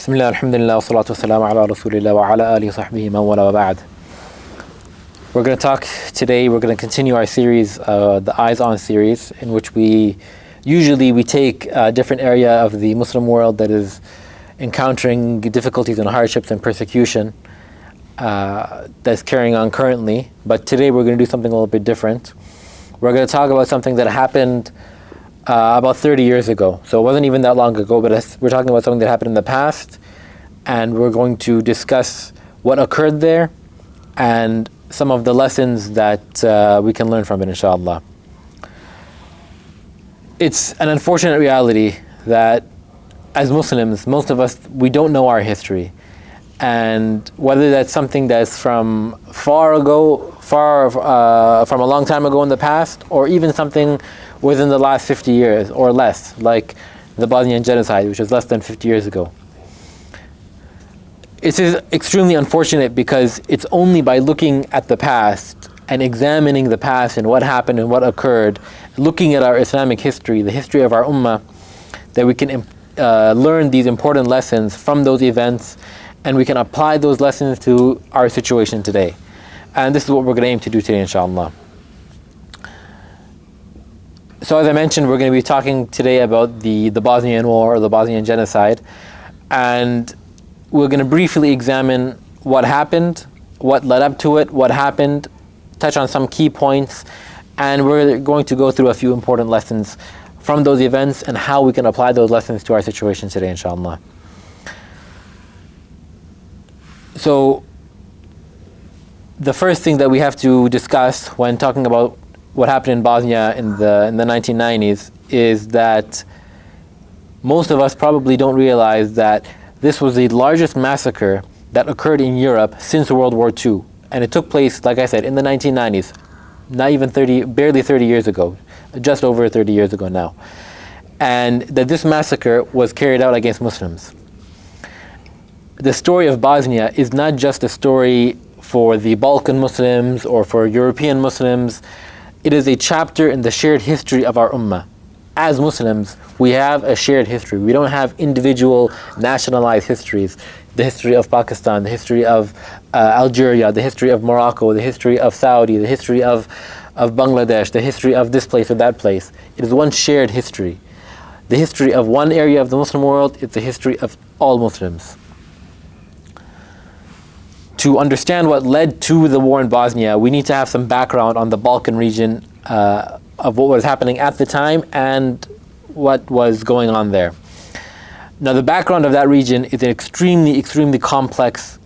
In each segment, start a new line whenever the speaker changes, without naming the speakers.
Bismillah, alhamdulillah, salatu wassalamu ala rasulillah wa ala alihi sahbihi man wala wa ba'd. We're going to talk today, we're going to continue our series, the Eyes On series, in which we take a different area of the Muslim world that is encountering difficulties and hardships and persecution that's carrying on currently. But today we're going to do something a little bit different. We're going to talk about something that happened about 30 years ago. So it wasn't even that long ago, but we're talking about something that happened in the past, and we're going to discuss what occurred there and some of the lessons that we can learn from it, inshallah. It's an unfortunate reality that as Muslims, most of us, we don't know our history. And whether that's something that's from from a long time ago in the past, or even something within the last 50 years or less, like the Bosnian genocide, which was less than 50 years ago. It is extremely unfortunate because it's only by looking at the past and examining the past and what happened and what occurred, looking at our Islamic history, the history of our ummah, that we can learn these important lessons from those events, and we can apply those lessons to our situation today. And this is what we're going to aim to do today, inshallah. So as I mentioned, we're going to be talking today about the Bosnian War, or the Bosnian genocide, and we're going to briefly examine what happened, what led up to it, what happened, touch on some key points, and we're going to go through a few important lessons from those events and how we can apply those lessons to our situation today, inshallah. So the first thing that we have to discuss when talking about what happened in Bosnia in the 1990s is that most of us probably don't realize that this was the largest massacre that occurred in Europe since World War II. And it took place, like I said, in the 1990s, not even barely 30 years ago, just over 30 years ago now. And that this massacre was carried out against Muslims. The story of Bosnia is not just a story for the Balkan Muslims or for European Muslims. It is a chapter in the shared history of our ummah. As Muslims, we have a shared history. We don't have individual nationalized histories. The history of Pakistan, the history of Algeria, the history of Morocco, the history of Saudi, the history of Bangladesh, the history of this place or that place. It is one shared history. The history of one area of the Muslim world is the history of all Muslims. To understand what led to the war in Bosnia, we need to have some background on the Balkan region of what was happening at the time and what was going on there. Now, the background of that region is an extremely, extremely complex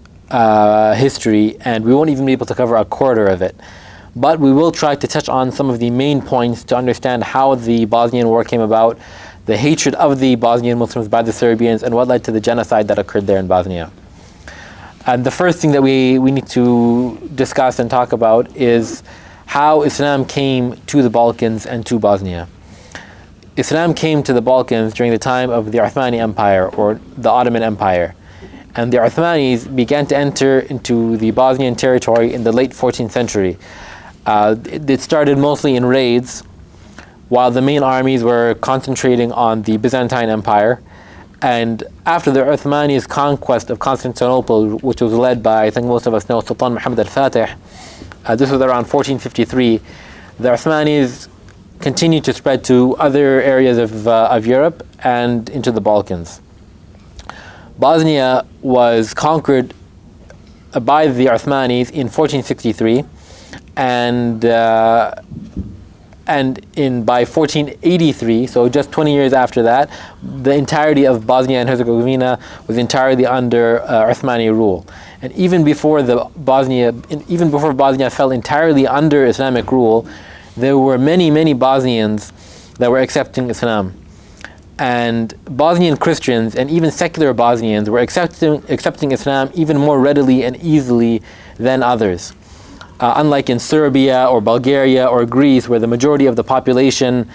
history, and we won't even be able to cover a quarter of it. But we will try to touch on some of the main points to understand how the Bosnian War came about, the hatred of the Bosnian Muslims by the Serbians, and what led to the genocide that occurred there in Bosnia. And the first thing that we need to discuss and talk about is how Islam came to the Balkans and to Bosnia. Islam came to the Balkans during the time of the Uthmani Empire, or the Ottoman Empire. And the Uthmanis began to enter into the Bosnian territory in the late 14th century. It started mostly in raids, while the main armies were concentrating on the Byzantine Empire. And after the Uthmanis' conquest of Constantinople, which was led by, I think most of us know, Sultan Muhammad al-Fatih, this was around 1453, the Uthmanis continued to spread to other areas of Europe and into the Balkans. Bosnia was conquered by the Uthmanis in 1463, and by 1483, so just 20 years after that, the entirety of Bosnia and Herzegovina was entirely under Uthmani rule. And even before Bosnia fell entirely under Islamic rule, there were many, many Bosnians that were accepting Islam. And Bosnian Christians and even secular Bosnians were accepting Islam even more readily and easily than others. Unlike in Serbia or Bulgaria or Greece, where the majority of the population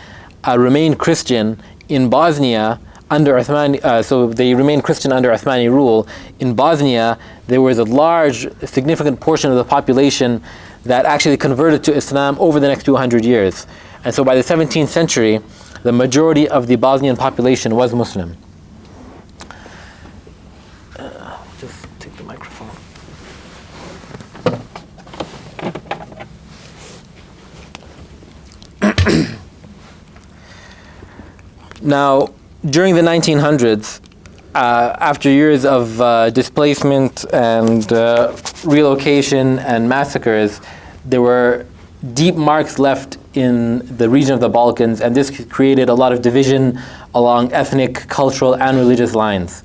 remained Christian, in Bosnia, so they remained Christian under Uthmani rule. In Bosnia, there was a large, significant portion of the population that actually converted to Islam over the next 200 years. And so by the 17th century, the majority of the Bosnian population was Muslim. Now, during the 1900s, after years of displacement and relocation and massacres, there were deep marks left in the region of the Balkans, and this created a lot of division along ethnic, cultural, and religious lines.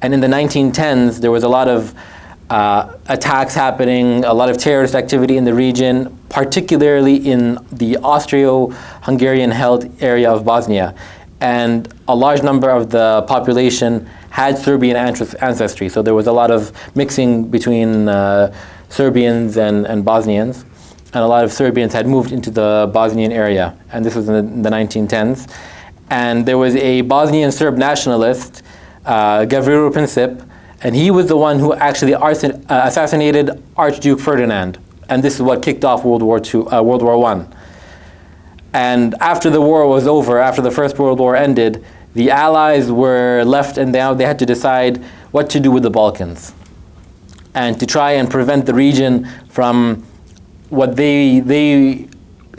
And in the 1910s, there was a lot of attacks happening, a lot of terrorist activity in the region, particularly in the Austro-Hungarian held area of Bosnia. And a large number of the population had Serbian ancestry, so there was a lot of mixing between Serbians and Bosnians, and a lot of Serbians had moved into the Bosnian area, and this was in the 1910s. And there was a Bosnian Serb nationalist, Gavrilo Princip, and he was the one who actually assassinated Archduke Ferdinand, and this is what kicked off World War I. And after the war was over, after the First World War ended, the Allies were left, and now they had to decide what to do with the Balkans, and to try and prevent the region from what they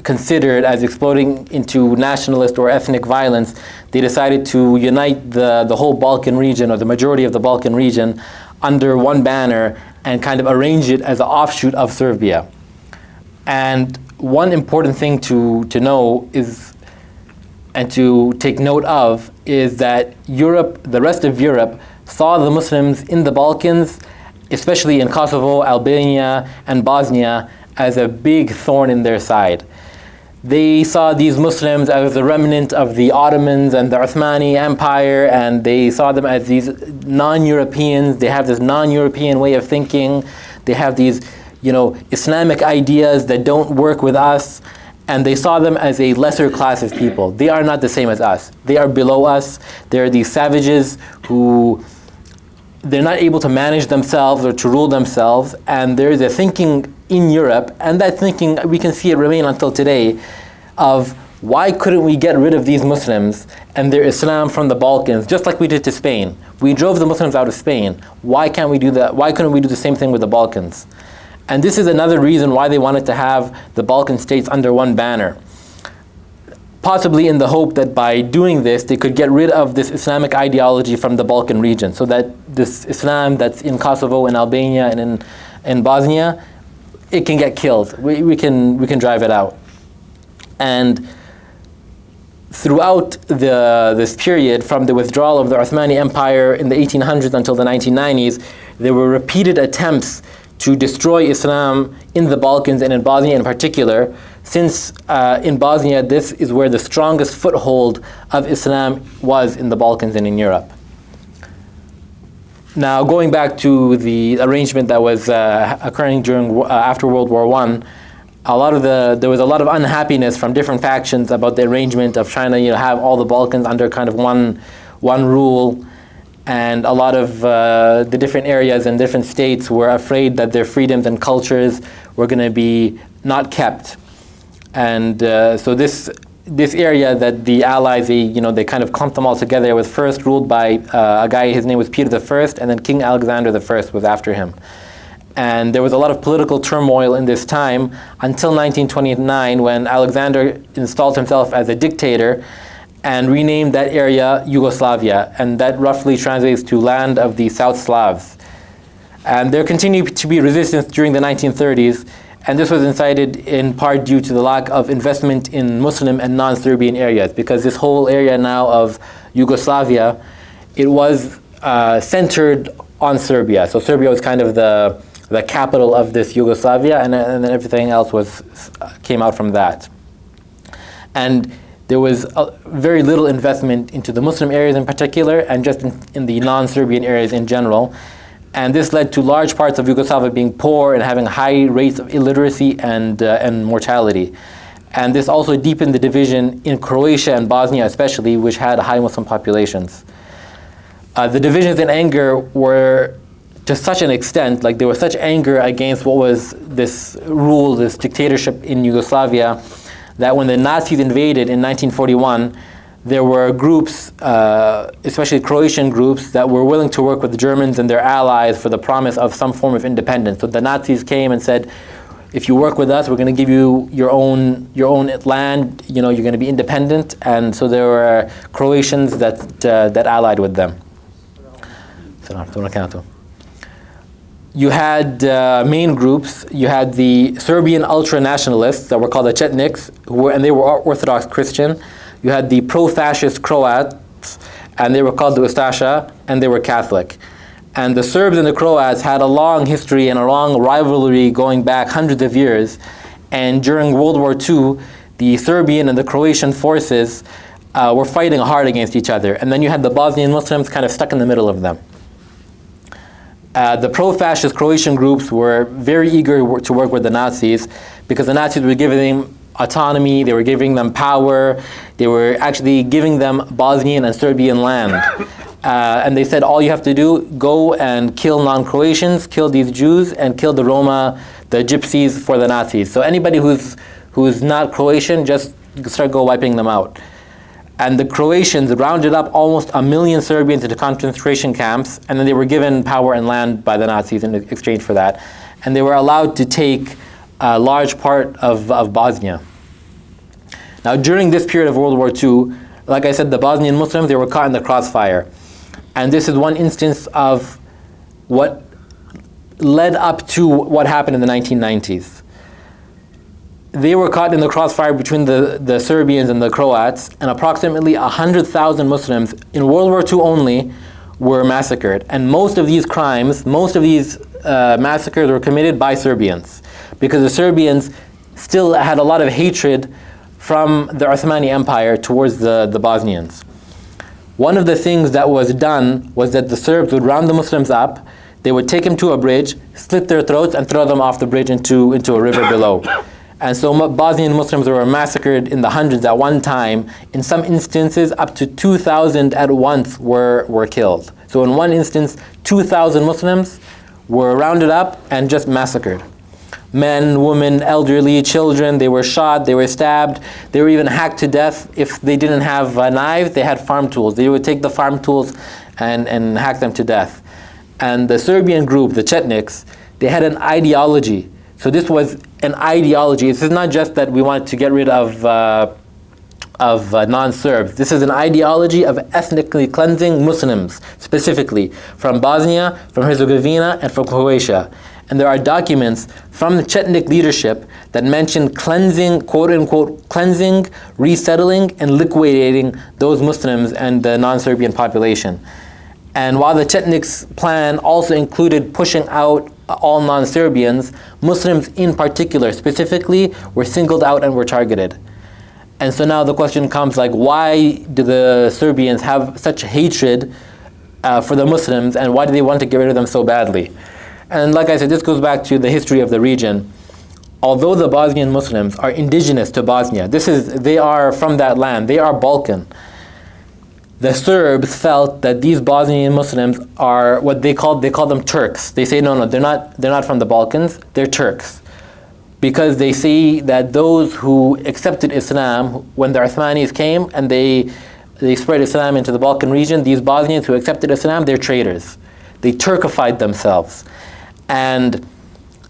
considered as exploding into nationalist or ethnic violence. They decided to unite the whole Balkan region, or the majority of the Balkan region, under one banner and kind of arrange it as an offshoot of Serbia. And one important thing to know is, and to take note of, is that Europe, the rest of Europe, saw the Muslims in the Balkans, especially in Kosovo, Albania, and Bosnia, as a big thorn in their side. They saw these Muslims as a remnant of the Ottomans and the Uthmani Empire, and they saw them as these non-Europeans. They have this non-European way of thinking. They have these, Islamic ideas that don't work with us, and they saw them as a lesser class of people. They are not the same as us. They are below us. They're these savages who they're not able to manage themselves or to rule themselves, and there is a thinking in Europe, and that thinking, we can see it remain until today, of why couldn't we get rid of these Muslims and their Islam from the Balkans, just like we did to Spain. We drove the Muslims out of Spain. Why can't we do that? Why couldn't we do the same thing with the Balkans? And this is another reason why they wanted to have the Balkan states under one banner. Possibly in the hope that by doing this, they could get rid of this Islamic ideology from the Balkan region, so that this Islam that's in Kosovo, in Albania, and in Bosnia, it can get killed. We can drive it out. And throughout this period, from the withdrawal of the Uthmani Empire in the 1800s until the 1990s, there were repeated attempts to destroy Islam in the Balkans and in Bosnia in particular, since in Bosnia this is where the strongest foothold of Islam was in the Balkans and in Europe. Now, going back to the arrangement that was occurring after World War I, there was a lot of unhappiness from different factions about the arrangement of trying to have all the Balkans under kind of one rule, and a lot of the different areas and different states were afraid that their freedoms and cultures were going to be not kept, and so this area that the Allies, they kind of clumped them all together. It was first ruled by a guy, his name was Peter I, and then King Alexander I was after him. And there was a lot of political turmoil in this time until 1929, when Alexander installed himself as a dictator and renamed that area Yugoslavia, and that roughly translates to land of the South Slavs. And there continued to be resistance during the 1930s, and this was incited in part due to the lack of investment in Muslim and non-Serbian areas, because this whole area now of Yugoslavia, it was centered on Serbia. So Serbia was kind of the capital of this Yugoslavia, and then everything else came out from that. And there was very little investment into the Muslim areas in particular, and just in the non-Serbian areas in general. And this led to large parts of Yugoslavia being poor and having high rates of illiteracy and mortality. And this also deepened the division in Croatia and Bosnia especially, which had high Muslim populations. The divisions in anger were to such an extent, like there was such anger against what was this rule, this dictatorship in Yugoslavia, that when the Nazis invaded in 1941, there were groups, especially Croatian groups, that were willing to work with the Germans and their allies for the promise of some form of independence. So the Nazis came and said, if you work with us, we're going to give you your own land. You're going to be independent. And so there were Croatians that allied with them. You had main groups. You had the Serbian ultra-nationalists that were called the Chetniks, and they were Orthodox Christian. You had the pro-fascist Croats, and they were called the Ustasha, and they were Catholic. And the Serbs and the Croats had a long history and a long rivalry going back hundreds of years. And during World War II, the Serbian and the Croatian forces were fighting hard against each other. And then you had the Bosnian Muslims kind of stuck in the middle of them. The pro-fascist Croatian groups were very eager to work with the Nazis because the Nazis were giving them autonomy, they were giving them power, they were actually giving them Bosnian and Serbian land. And they said, all you have to do, go and kill non-Croatians, kill these Jews, and kill the Roma, the Gypsies for the Nazis. So anybody who's not Croatian, just go wiping them out. And the Croatians rounded up almost 1 million Serbians into concentration camps, and then they were given power and land by the Nazis in exchange for that. And they were allowed to take a large part of Bosnia. Now, during this period of World War II, like I said, the Bosnian Muslims, they were caught in the crossfire. And this is one instance of what led up to what happened in the 1990s. They were caught in the crossfire between the Serbians and the Croats, and approximately 100,000 Muslims in World War II only were massacred. And most of these crimes, massacres were committed by Serbians, because the Serbians still had a lot of hatred from the Ottoman Empire towards the Bosnians. One of the things that was done was that the Serbs would round the Muslims up, they would take them to a bridge, slit their throats, and throw them off the bridge into a river below. And so Bosnian Muslims were massacred in the hundreds at one time. In some instances, up to 2,000 at once were killed. So in one instance, 2,000 Muslims were rounded up and just massacred. Men, women, elderly, children, they were shot, they were stabbed, they were even hacked to death. If they didn't have knives, they had farm tools. They would take the farm tools and hack them to death. And the Serbian group, the Chetniks, they had an ideology. So this was an ideology. This is not just that we wanted to get rid of non-Serbs. This is an ideology of ethnically cleansing Muslims, specifically from Bosnia, from Herzegovina, and from Croatia. And there are documents from the Chetnik leadership that mention cleansing, quote-unquote, cleansing, resettling, and liquidating those Muslims and the non-Serbian population. And while the Chetnik's plan also included pushing out all non-Serbians, Muslims in particular, specifically, were singled out and were targeted. And so now the question comes, like, why do the Serbians have such hatred for the Muslims, and why do they want to get rid of them so badly? And like I said, this goes back to the history of the region. Although the Bosnian Muslims are indigenous to Bosnia, they are from that land, they are Balkan. The Serbs felt that these Bosnian Muslims are what they call them Turks. They say no, they're not from the Balkans, they're Turks. Because they see that those who accepted Islam when the Ottomans came and they spread Islam into the Balkan region, these Bosnians who accepted Islam, they're traitors. They Turkified themselves. And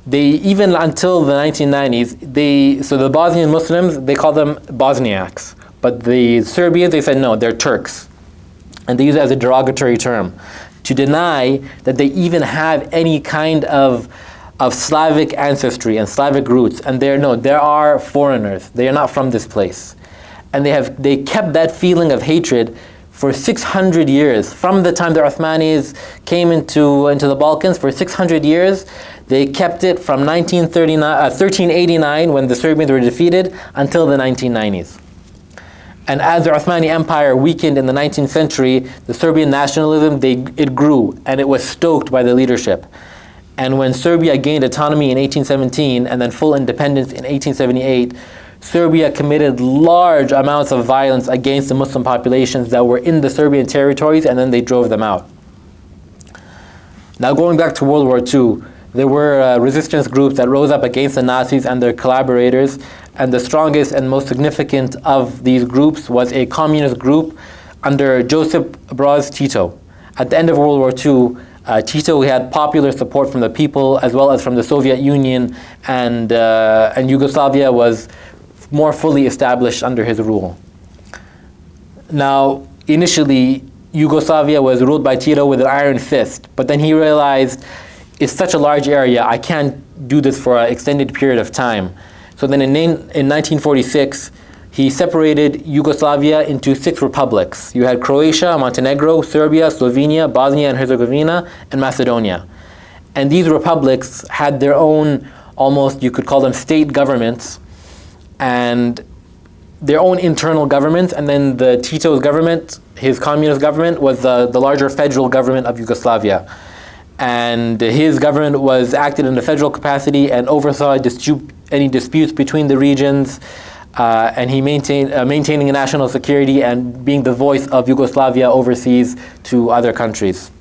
they, even until the 1990s, so the Bosnian Muslims, they call them Bosniaks. But the Serbians, they said no, they're Turks. And they use it as a derogatory term to deny that they even have any kind of Slavic ancestry and Slavic roots. And there are foreigners. They are not from this place. And they kept that feeling of hatred for 600 years. From the time the Ottomans came into the Balkans, for 600 years, they kept it from 1389, when the Serbians were defeated, until the 1990s. And as the Ottoman Empire weakened in the 19th century, the Serbian nationalism, it grew, and it was stoked by the leadership. And when Serbia gained autonomy in 1817 and then full independence in 1878, Serbia committed large amounts of violence against the Muslim populations that were in the Serbian territories, and then they drove them out. Now, going back to World War II, there were resistance groups that rose up against the Nazis and their collaborators, and the strongest and most significant of these groups was a communist group under Josip Broz Tito. At the end of World War II, Tito, he had popular support from the people as well as from the Soviet Union, and Yugoslavia was more fully established under his rule. Now, initially, Yugoslavia was ruled by Tito with an iron fist, but then he realized it's such a large area, I can't do this for an extended period of time. So then in 1946, he separated Yugoslavia into 6 republics. You had Croatia, Montenegro, Serbia, Slovenia, Bosnia and Herzegovina, and Macedonia. And these republics had their own, almost you could call them state governments, and their own internal governments, and then the Tito's government, his communist government, was the larger federal government of Yugoslavia. And his government was acted in a federal capacity and oversaw any disputes between the regions, and he maintaining national security and being the voice of Yugoslavia overseas to other countries.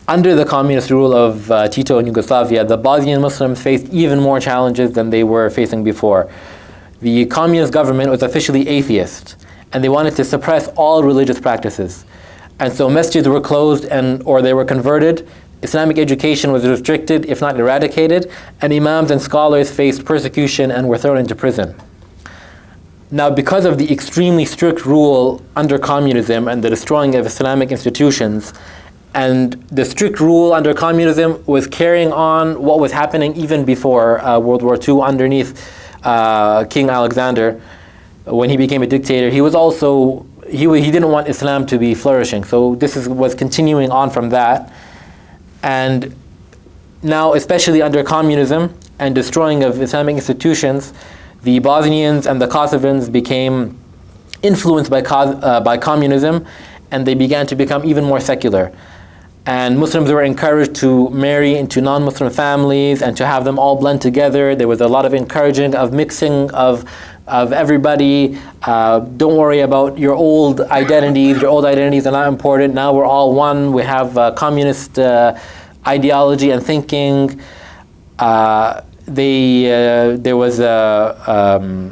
Under the communist rule of Tito in Yugoslavia, the Bosnian Muslims faced even more challenges than they were facing before. The communist government was officially atheist, and they wanted to suppress all religious practices. And so masjids were closed or they were converted. Islamic education was restricted, if not eradicated, and imams and scholars faced persecution and were thrown into prison. Now, because of the extremely strict rule under communism and the destroying of Islamic institutions, and the strict rule under communism was carrying on what was happening even before World War II underneath King Alexander. When he became a dictator, he was also, he didn't want Islam to be flourishing. So this was continuing on from that. And now, especially under communism and destroying of Islamic institutions, the Bosnians and the Kosovans became influenced by communism, and they began to become even more secular. And Muslims were encouraged to marry into non-Muslim families and to have them all blend together. There was a lot of encouraging of mixing of everybody. Don't worry about your old identities. Your old identities are not important. Now we're all one. We have communist ideology and thinking. There was a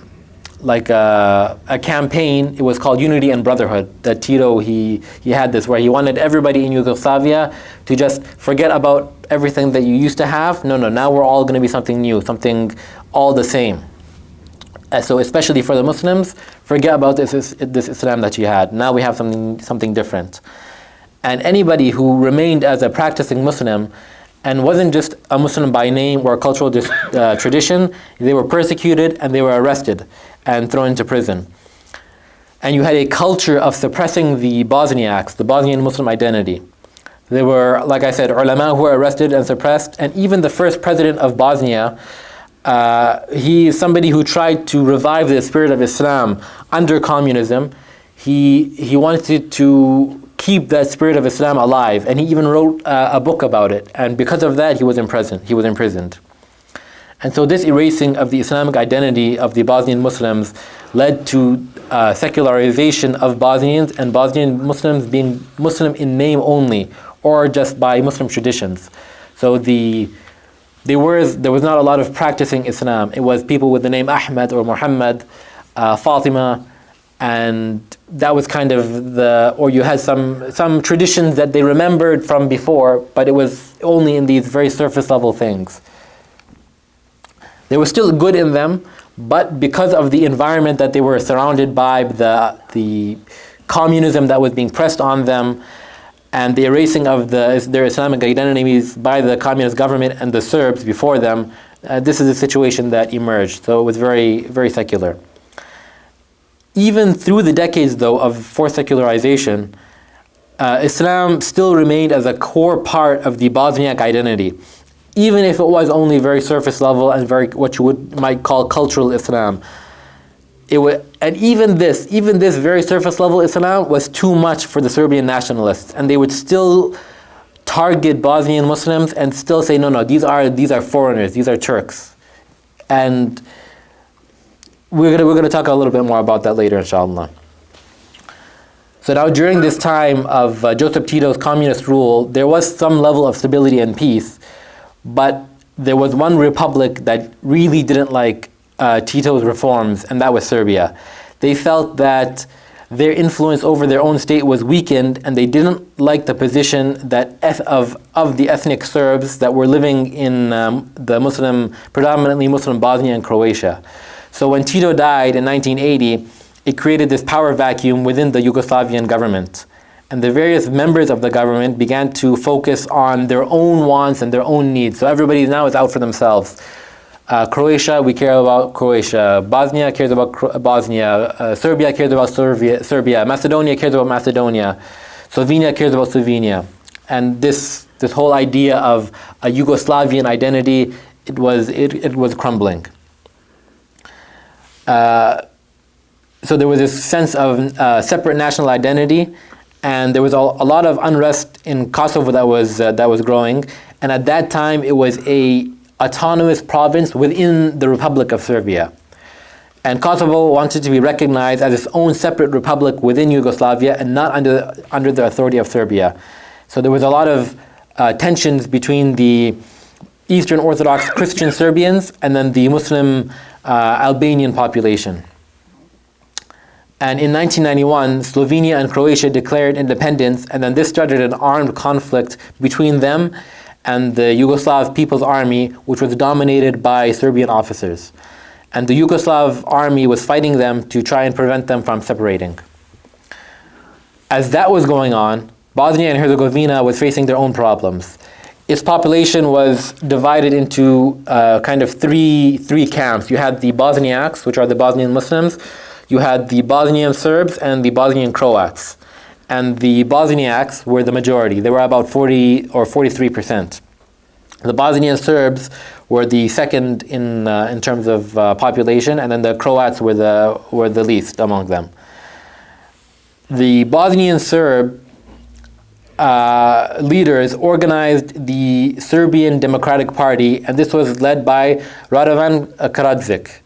campaign. It was called Unity and Brotherhood. That Tito he had this, where he wanted everybody in Yugoslavia to just forget about everything that you used to have. No, now we're all going to be something new, something all the same. So especially for the Muslims, forget about this Islam that you had. Now we have something different. And anybody who remained as a practicing Muslim and wasn't just a Muslim by name or cultural tradition, they were persecuted and they were arrested and thrown into prison. And you had a culture of suppressing the Bosniaks, the Bosnian Muslim identity. There were, like I said, ulama who were arrested and suppressed, and even the first president of Bosnia, he is somebody who tried to revive the spirit of Islam under communism. He wanted to keep that spirit of Islam alive, and he even wrote a book about it. And because of that, he was imprisoned. And so this erasing of the Islamic identity of the Bosnian Muslims led to secularization of Bosnians, and Bosnian Muslims being Muslim in name only, or just by Muslim traditions. So there was not a lot of practicing Islam. It was people with the name Ahmed or Muhammad, Fatima, and that was kind of or you had some traditions that they remembered from before, but it was only in these very surface level things. There was still good in them, but because of the environment that they were surrounded by, the communism that was being pressed on them, and the erasing of their Islamic identities by the communist government and the Serbs before them, this is a situation that emerged. So it was very, very secular. Even through the decades, though, of forced secularization, Islam still remained as a core part of the Bosniak identity, even if it was only very surface level and very what you might call cultural Islam. And even this very surface level Islam was too much for the Serbian nationalists, and they would still target Bosnian Muslims and still say, no, these are foreigners, these are Turks. And we're gonna talk a little bit more about that later, inshallah. So now, during this time of Joseph Tito's communist rule, there was some level of stability and peace, but there was one republic that really didn't like Tito's reforms, and that was Serbia. They felt that their influence over their own state was weakened, and they didn't like the position that of the ethnic Serbs that were living in the predominantly Muslim Bosnia and Croatia. So when Tito died in 1980, it created this power vacuum within the Yugoslavian government. And the various members of the government began to focus on their own wants and their own needs. So everybody now is out for themselves. Croatia, we care about Croatia. Bosnia cares about Bosnia. Serbia cares about Serbia. Macedonia cares about Macedonia. Slovenia cares about Slovenia. And this whole idea of a Yugoslavian identity, it was crumbling. So there was this sense of separate national identity, and there was a lot of unrest in Kosovo that was growing. And at that time, it was a autonomous province within the Republic of Serbia. And Kosovo wanted to be recognized as its own separate republic within Yugoslavia and not under the authority of Serbia. So there was a lot of tensions between the Eastern Orthodox Christian Serbians and then the Muslim Albanian population. And in 1991, Slovenia and Croatia declared independence, and then this started an armed conflict between them and the Yugoslav People's Army, which was dominated by Serbian officers. And the Yugoslav army was fighting them to try and prevent them from separating. As that was going on, Bosnia and Herzegovina was facing their own problems. Its population was divided into kind of three camps. You had the Bosniaks, which are the Bosnian Muslims. You had the Bosnian Serbs and the Bosnian Croats. And the Bosniaks were the majority. They were about 40 or 43%. The Bosnian Serbs were the second in terms of population, and then the Croats were the least among them. The Bosnian Serb leaders organized the Serbian Democratic Party, and this was led by Radovan Karadzic.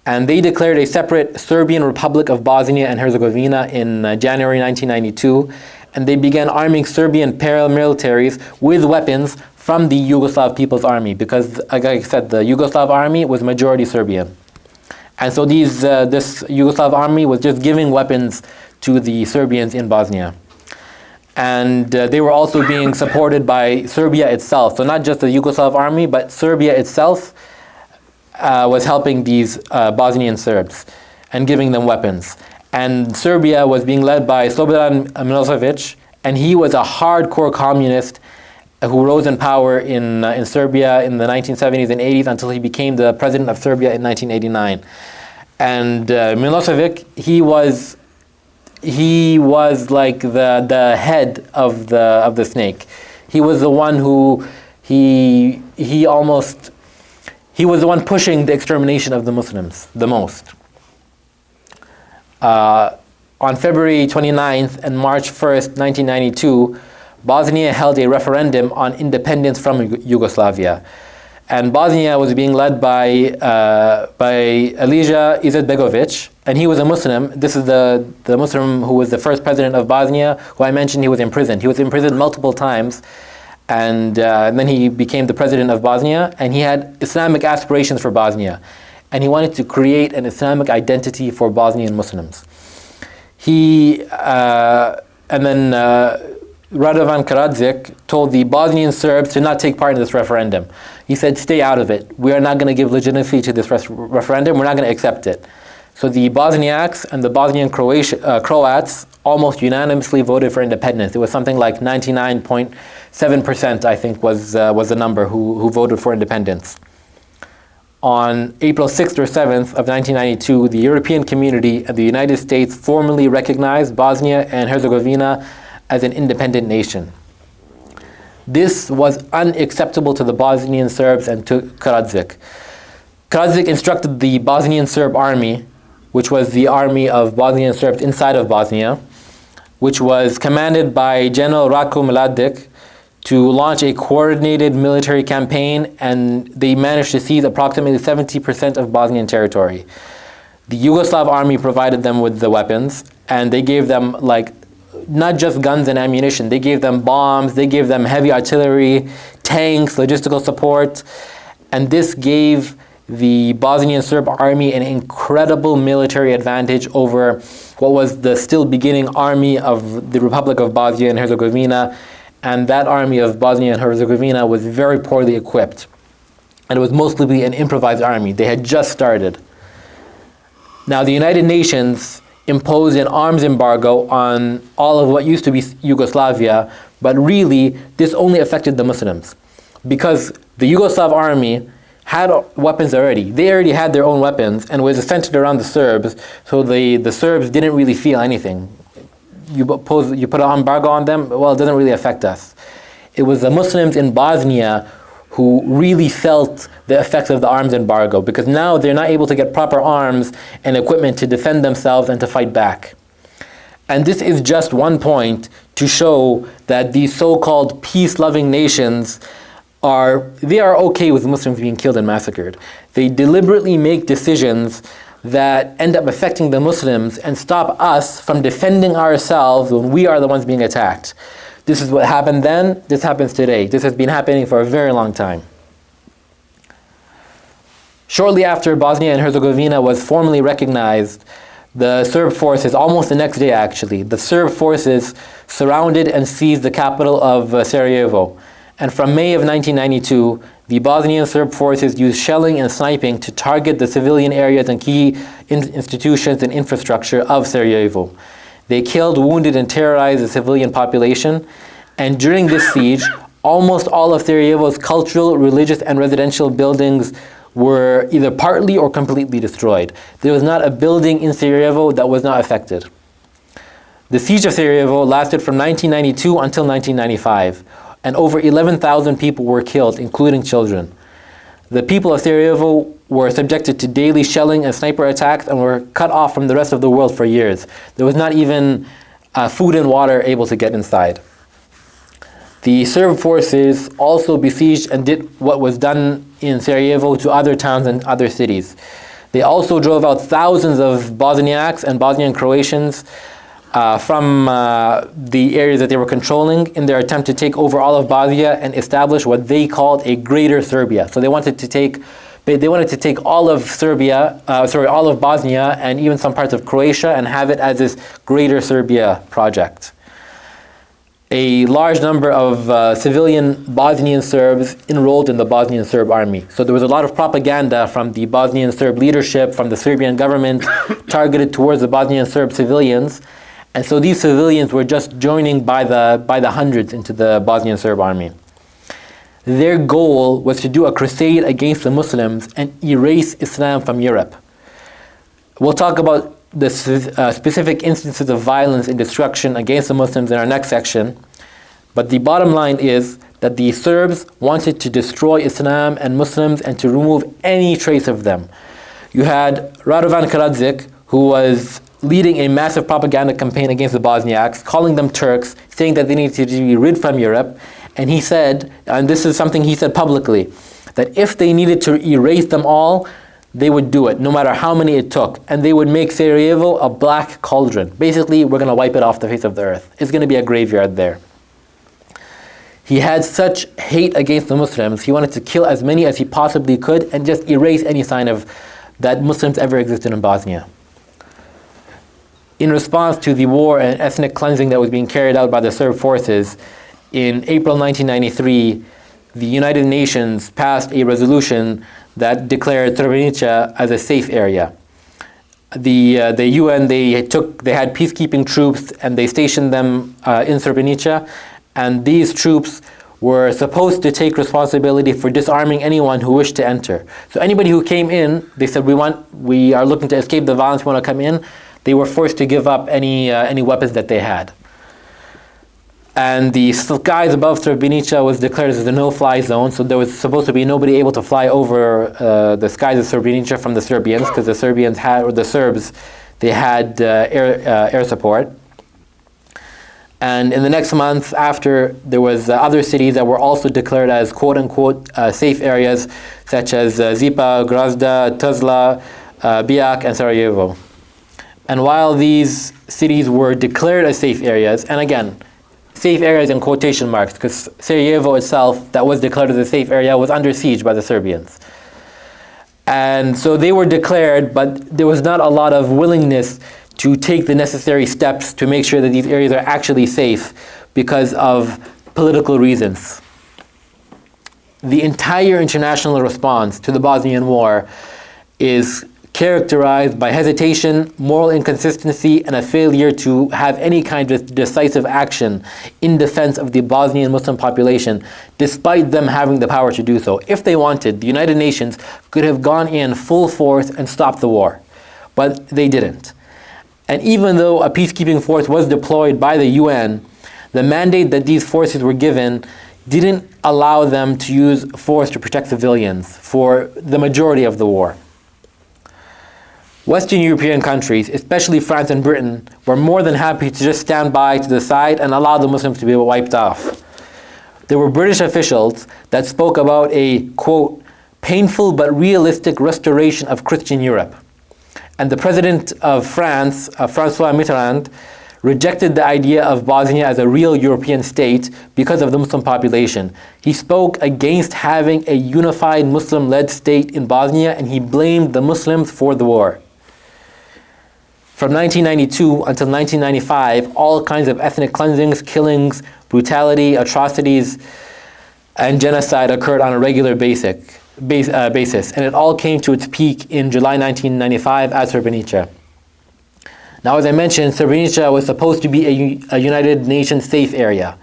And they declared a separate Serbian Republic of Bosnia and Herzegovina in January 1992, and they began arming Serbian paramilitaries with weapons from the Yugoslav People's Army, because, like I said, the Yugoslav army was majority Serbian. And so this Yugoslav army was just giving weapons to the Serbians in Bosnia. And they were also being supported by Serbia itself. So not just the Yugoslav army, but Serbia itself was helping these Bosnian Serbs and giving them weapons. And Serbia was being led by Slobodan Milosevic, and he was a hardcore communist who rose in power in Serbia in the 1970s and 80s until he became the president of Serbia in 1989. And Milosevic, he was like the head of the snake. He was the one who he was the one pushing the extermination of the Muslims the most. On February 29th and March 1st, 1992, Bosnia held a referendum on independence from Yugoslavia. And Bosnia was being led by Alija Izetbegovic, and he was a Muslim. This is the Muslim who was the first president of Bosnia, who I mentioned he was imprisoned. He was imprisoned multiple times. And then he became the president of Bosnia, and he had Islamic aspirations for Bosnia. And he wanted to create an Islamic identity for Bosnian Muslims. Radovan Karadzic told the Bosnian Serbs to not take part in this referendum. He said, stay out of it. We are not going to give legitimacy to this referendum. We're not going to accept it. So the Bosniaks and the Bosnian Croats almost unanimously voted for independence. It was something like 99.7%, I think, was the number who voted for independence. On April 6th or 7th of 1992, the European community and the United States formally recognized Bosnia and Herzegovina as an independent nation. This was unacceptable to the Bosnian Serbs and to Karadzic. Karadzic instructed the Bosnian Serb army, which was the army of Bosnian Serbs inside of Bosnia, which was commanded by General Ratko Mladic, to launch a coordinated military campaign, and they managed to seize approximately 70% of Bosnian territory. The Yugoslav army provided them with the weapons, and they gave them not just guns and ammunition, they gave them bombs, they gave them heavy artillery, tanks, logistical support, and this gave the Bosnian Serb army an incredible military advantage over what was the still beginning army of the Republic of Bosnia and Herzegovina. And that army of Bosnia and Herzegovina was very poorly equipped. And it was mostly an improvised army. They had just started. Now, the United Nations imposed an arms embargo on all of what used to be Yugoslavia, but really, this only affected the Muslims. Because the Yugoslav army had weapons already. They already had their own weapons, and was centered around the Serbs, so the Serbs didn't really feel anything. You put an embargo on them, well, it doesn't really affect us. It was the Muslims in Bosnia who really felt the effects of the arms embargo, because now they're not able to get proper arms and equipment to defend themselves and to fight back. And this is just one point to show that these so-called peace-loving nations are okay with Muslims being killed and massacred. They deliberately make decisions that end up affecting the Muslims and stop us from defending ourselves when we are the ones being attacked. This is what happened then, this happens today. This has been happening for a very long time. Shortly after Bosnia and Herzegovina was formally recognized, the Serb forces, almost the next day actually, the Serb forces surrounded and seized the capital of Sarajevo. And from May of 1992, the Bosnian Serb forces used shelling and sniping to target the civilian areas and key institutions and infrastructure of Sarajevo. They killed, wounded, and terrorized the civilian population. And during this siege, almost all of Sarajevo's cultural, religious, and residential buildings were either partly or completely destroyed. There was not a building in Sarajevo that was not affected. The siege of Sarajevo lasted from 1992 until 1995. And over 11,000 people were killed, including children. The people of Sarajevo were subjected to daily shelling and sniper attacks and were cut off from the rest of the world for years. There was not even food and water able to get inside. The Serb forces also besieged and did what was done in Sarajevo to other towns and other cities. They also drove out thousands of Bosniaks and Bosnian Croatians from the areas that they were controlling in their attempt to take over all of Bosnia and establish what they called a greater Serbia. So they wanted to take all of all of Bosnia and even some parts of Croatia and have it as this greater Serbia project. A large number of civilian Bosnian Serbs enrolled in the Bosnian Serb army. So there was a lot of propaganda from the Bosnian Serb leadership, from the Serbian government, targeted towards the Bosnian Serb civilians. And so these civilians were just joining by the hundreds into the Bosnian Serb army. Their goal was to do a crusade against the Muslims and erase Islam from Europe. We'll talk about the specific instances of violence and destruction against the Muslims in our next section. But the bottom line is that the Serbs wanted to destroy Islam and Muslims and to remove any trace of them. You had Radovan Karadzic, who was leading a massive propaganda campaign against the Bosniaks, calling them Turks, saying that they needed to be rid from Europe. And he said, and this is something he said publicly, that if they needed to erase them all, they would do it, no matter how many it took. And they would make Sarajevo a black cauldron. Basically, we're going to wipe it off the face of the earth. It's going to be a graveyard there. He had such hate against the Muslims, he wanted to kill as many as he possibly could and just erase any sign of that Muslims ever existed in Bosnia. In response to the war and ethnic cleansing that was being carried out by the Serb forces, in April 1993, the United Nations passed a resolution that declared Srebrenica as a safe area. The UN, they had peacekeeping troops and they stationed them in Srebrenica, and these troops were supposed to take responsibility for disarming anyone who wished to enter. So anybody who came in, they said, we are looking to escape the violence, we want to come in. They were forced to give up any weapons that they had. And the skies above Srebrenica was declared as a no-fly zone, so there was supposed to be nobody able to fly over the skies of Srebrenica from the Serbians, because the Serbs, they had air support. And in the next month after, there was other cities that were also declared as quote-unquote safe areas, such as Zipa, Grazda, Tuzla, Bijak, and Sarajevo. And while these cities were declared as safe areas, and again, safe areas in quotation marks, because Sarajevo itself, that was declared as a safe area, was under siege by the Serbians. And so they were declared, but there was not a lot of willingness to take the necessary steps to make sure that these areas are actually safe because of political reasons. The entire international response to the Bosnian War is characterized by hesitation, moral inconsistency, and a failure to have any kind of decisive action in defense of the Bosnian Muslim population, despite them having the power to do so. If they wanted, the United Nations could have gone in full force and stopped the war, but they didn't. And even though a peacekeeping force was deployed by the UN, the mandate that these forces were given didn't allow them to use force to protect civilians for the majority of the war. Western European countries, especially France and Britain, were more than happy to just stand by to the side and allow the Muslims to be wiped off. There were British officials that spoke about a, quote, painful but realistic restoration of Christian Europe. And the president of France, François Mitterrand, rejected the idea of Bosnia as a real European state because of the Muslim population. He spoke against having a unified Muslim-led state in Bosnia, and he blamed the Muslims for the war. From 1992 until 1995, all kinds of ethnic cleansings, killings, brutality, atrocities, and genocide occurred on a regular basis, and it all came to its peak in July 1995 at Srebrenica. Now, as I mentioned, Srebrenica was supposed to be a United Nations safe area.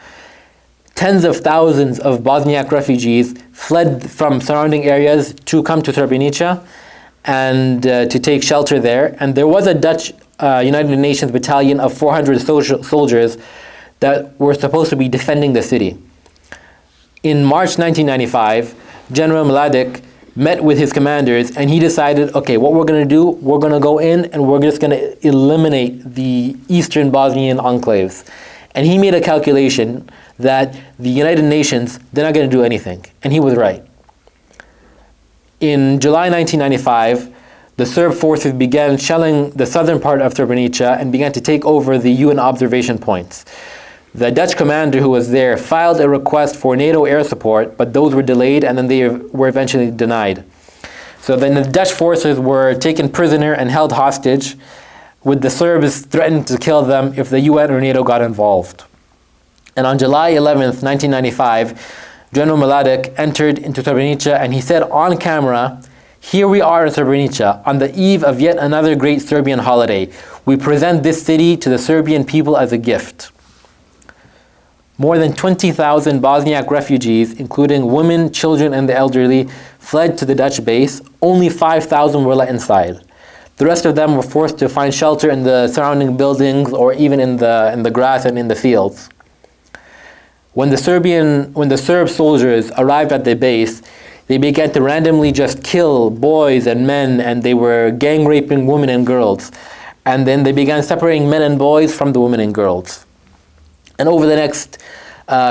Tens of thousands of Bosniak refugees fled from surrounding areas to come to Srebrenica and to take shelter there. And there was a Dutch United Nations battalion of 400 soldiers that were supposed to be defending the city. In March 1995, General Mladic met with his commanders, and he decided, okay, what we're going to do, we're going to go in and we're just going to eliminate the eastern Bosnian enclaves. And he made a calculation that the United Nations, they're not going to do anything. And he was right. In July 1995, the Serb forces began shelling the southern part of Srebrenica and began to take over the UN observation points. The Dutch commander who was there filed a request for NATO air support, but those were delayed and then they were eventually denied. So then the Dutch forces were taken prisoner and held hostage, with the Serbs threatening to kill them if the UN or NATO got involved. And on July 11th, 1995, General Mladic entered into Srebrenica and he said on camera, "Here we are in Srebrenica, on the eve of yet another great Serbian holiday. We present this city to the Serbian people as a gift." More than 20,000 Bosniak refugees, including women, children, and the elderly, fled to the Dutch base. Only 5,000 were let inside. The rest of them were forced to find shelter in the surrounding buildings or even in the grass and in the fields. When the Serb soldiers arrived at the base, they began to randomly just kill boys and men, and they were gang raping women and girls. And then they began separating men and boys from the women and girls. And over the next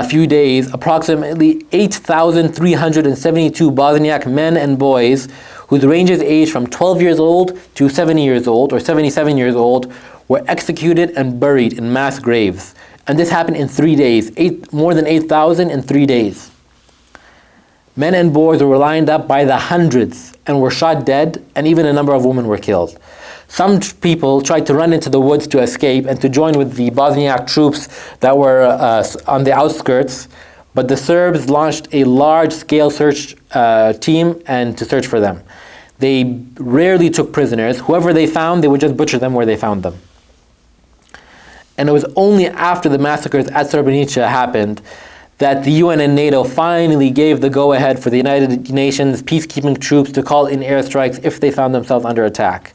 few days, approximately 8,372 Bosniak men and boys, whose ranges aged from 12 years old to 70 years old or 77 years old, were executed and buried in mass graves. And this happened in 3 days, more than 8,000 in 3 days. Men and boys were lined up by the hundreds and were shot dead, and even a number of women were killed. Some people tried to run into the woods to escape and to join with the Bosniak troops that were on the outskirts, but the Serbs launched a large-scale search team and to search for them. They rarely took prisoners. Whoever they found, they would just butcher them where they found them. And it was only after the massacres at Srebrenica happened that the UN and NATO finally gave the go-ahead for the United Nations peacekeeping troops to call in airstrikes if they found themselves under attack.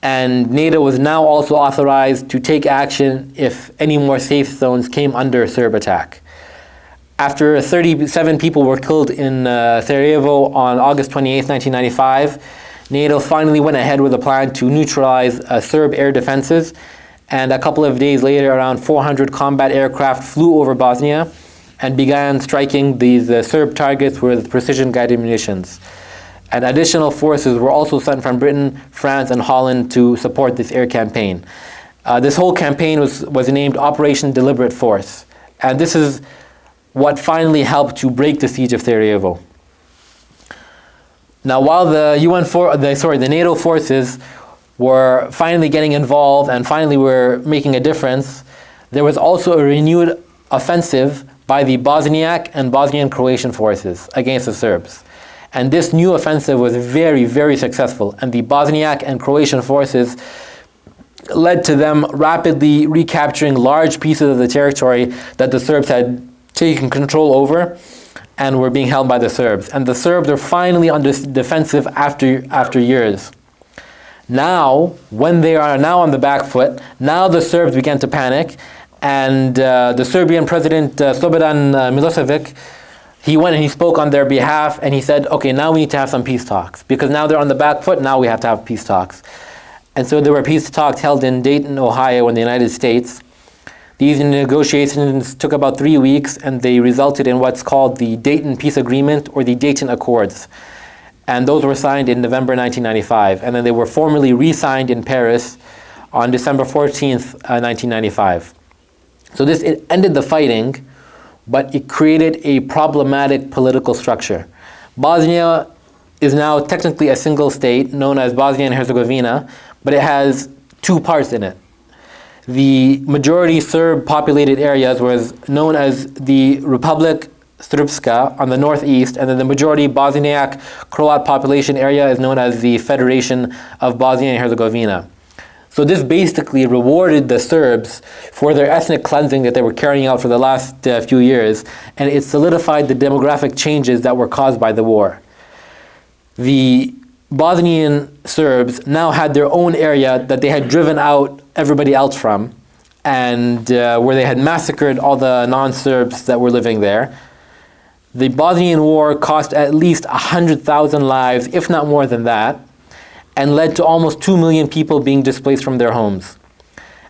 And NATO was now also authorized to take action if any more safe zones came under Serb attack. After 37 people were killed in Sarajevo on August 28, 1995, NATO finally went ahead with a plan to neutralize Serb air defenses. And a couple of days later, around 400 combat aircraft flew over Bosnia and began striking these Serb targets with precision-guided munitions. And additional forces were also sent from Britain, France, and Holland to support this air campaign. This whole campaign was named Operation Deliberate Force. And this is what finally helped to break the siege of Sarajevo. Now, while the NATO forces were finally getting involved and finally were making a difference, there was also a renewed offensive by the Bosniak and Bosnian Croatian forces against the Serbs. And this new offensive was very, very successful. And the Bosniak and Croatian forces led to them rapidly recapturing large pieces of the territory that the Serbs had taken control over and were being held by the Serbs. And the Serbs are finally on the defensive after years. Now, when they are now on the back foot, now the Serbs began to panic, and the Serbian president, Slobodan Milosevic, he went and he spoke on their behalf, and he said, okay, now we need to have some peace talks, because now they're on the back foot, now we have to have peace talks. And so there were peace talks held in Dayton, Ohio, in the United States. These negotiations took about 3 weeks, and they resulted in what's called the Dayton Peace Agreement, or the Dayton Accords. And those were signed in November 1995, and then they were formally re-signed in Paris on December 14th, 1995. So it ended the fighting, but it created a problematic political structure. Bosnia is now technically a single state known as Bosnia and Herzegovina, but it has two parts in it. The majority Serb populated areas was known as the Republic Srpska on the northeast, and then the majority Bosniak Croat population area is known as the Federation of Bosnia and Herzegovina. So this basically rewarded the Serbs for their ethnic cleansing that they were carrying out for the last few years, and it solidified the demographic changes that were caused by the war. The Bosnian Serbs now had their own area that they had driven out everybody else from, and where they had massacred all the non-Serbs that were living there. The Bosnian War cost at least 100,000 lives, if not more than that, and led to almost 2 million people being displaced from their homes.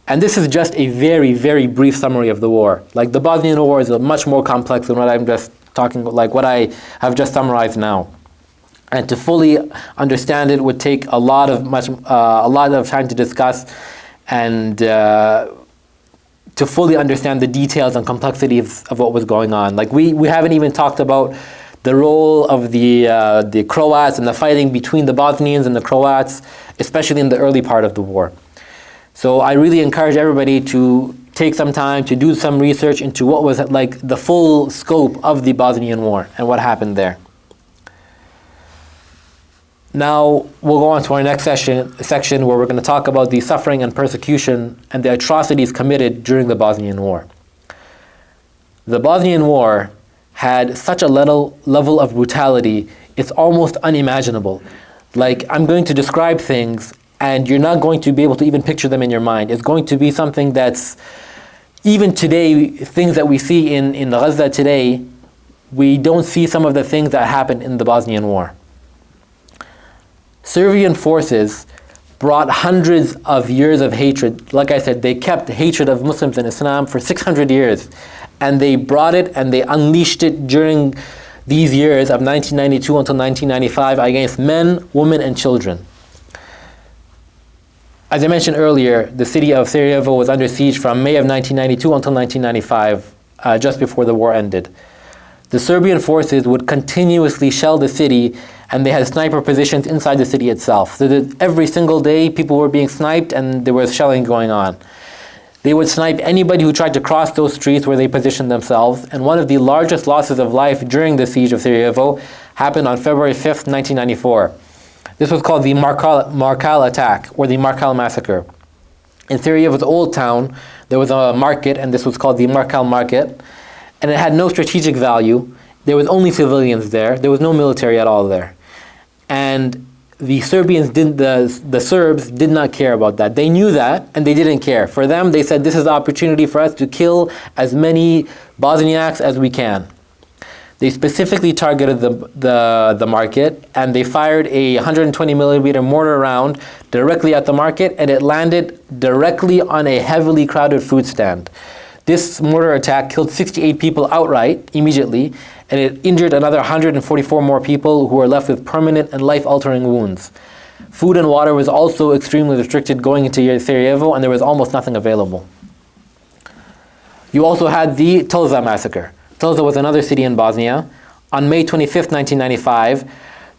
And this is just a very, very brief summary of the war. Like, the Bosnian War is much more complex than what I'm just talking about, like what I have just summarized now. And to fully understand it would take a lot of time to discuss, and to fully understand the details and complexities of what was going on. Like, we haven't even talked about the role of the Croats and the fighting between the Bosnians and the Croats, especially in the early part of the war. So I really encourage everybody to take some time to do some research into what was like the full scope of the Bosnian War and what happened there. Now we'll go on to our next section where we're going to talk about the suffering and persecution and the atrocities committed during the Bosnian War. The Bosnian War had such a level of brutality, it's almost unimaginable. Like, I'm going to describe things and you're not going to be able to even picture them in your mind. It's going to be something that's, even today, things that we see in Gaza today, we don't see some of the things that happened in the Bosnian War. Serbian forces brought hundreds of years of hatred. Like I said, they kept hatred of Muslims and Islam for 600 years. And they brought it and they unleashed it during these years of 1992 until 1995 against men, women, and children. As I mentioned earlier, the city of Sarajevo was under siege from May of 1992 until 1995, just before the war ended. The Serbian forces would continuously shell the city, and they had sniper positions inside the city itself. So that every single day, people were being sniped and there was shelling going on. They would snipe anybody who tried to cross those streets where they positioned themselves, and one of the largest losses of life during the siege of Sarajevo happened on February 5th, 1994. This was called the Markal attack, or the Markal massacre. In Sarajevo's old town, there was a market, and this was called the Markal market, and it had no strategic value. There was only civilians there. There was no military at all there. And the Serbs did not care about that. They knew that, and they didn't care. For them, they said, this is the opportunity for us to kill as many Bosniaks as we can. They specifically targeted the market, and they fired a 120 millimeter mortar round directly at the market, and it landed directly on a heavily crowded food stand. This mortar attack killed 68 people outright, immediately, and it injured another 144 more people who were left with permanent and life-altering wounds. Food and water was also extremely restricted going into Sarajevo, and there was almost nothing available. You also had the Tulsa massacre. Tulsa was another city in Bosnia. On May 25th, 1995,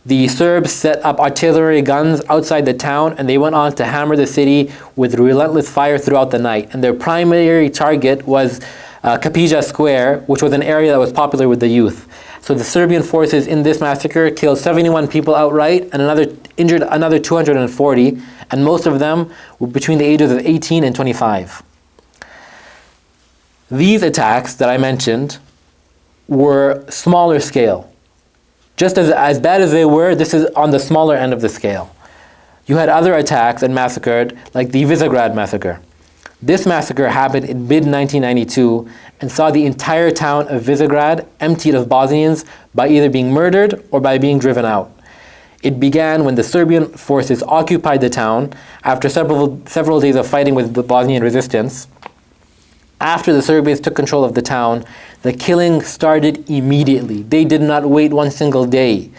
The Serbs set up artillery guns outside the town, and they went on to hammer the city with relentless fire throughout the night. And their primary target was Kapija Square, which was an area that was popular with the youth. So the Serbian forces in this massacre killed 71 people outright and injured another 240, and most of them were between the ages of 18 and 25. These attacks that I mentioned were smaller scale. Just as bad as they were, this is on the smaller end of the scale. You had other attacks and massacred, like the Visegrad massacre. This massacre happened in mid-1992 and saw the entire town of Visegrad emptied of Bosnians by either being murdered or by being driven out. It began when the Serbian forces occupied the town after several days of fighting with the Bosnian resistance. After the Serbians took control of the town, the killing started immediately. They did not wait one single day.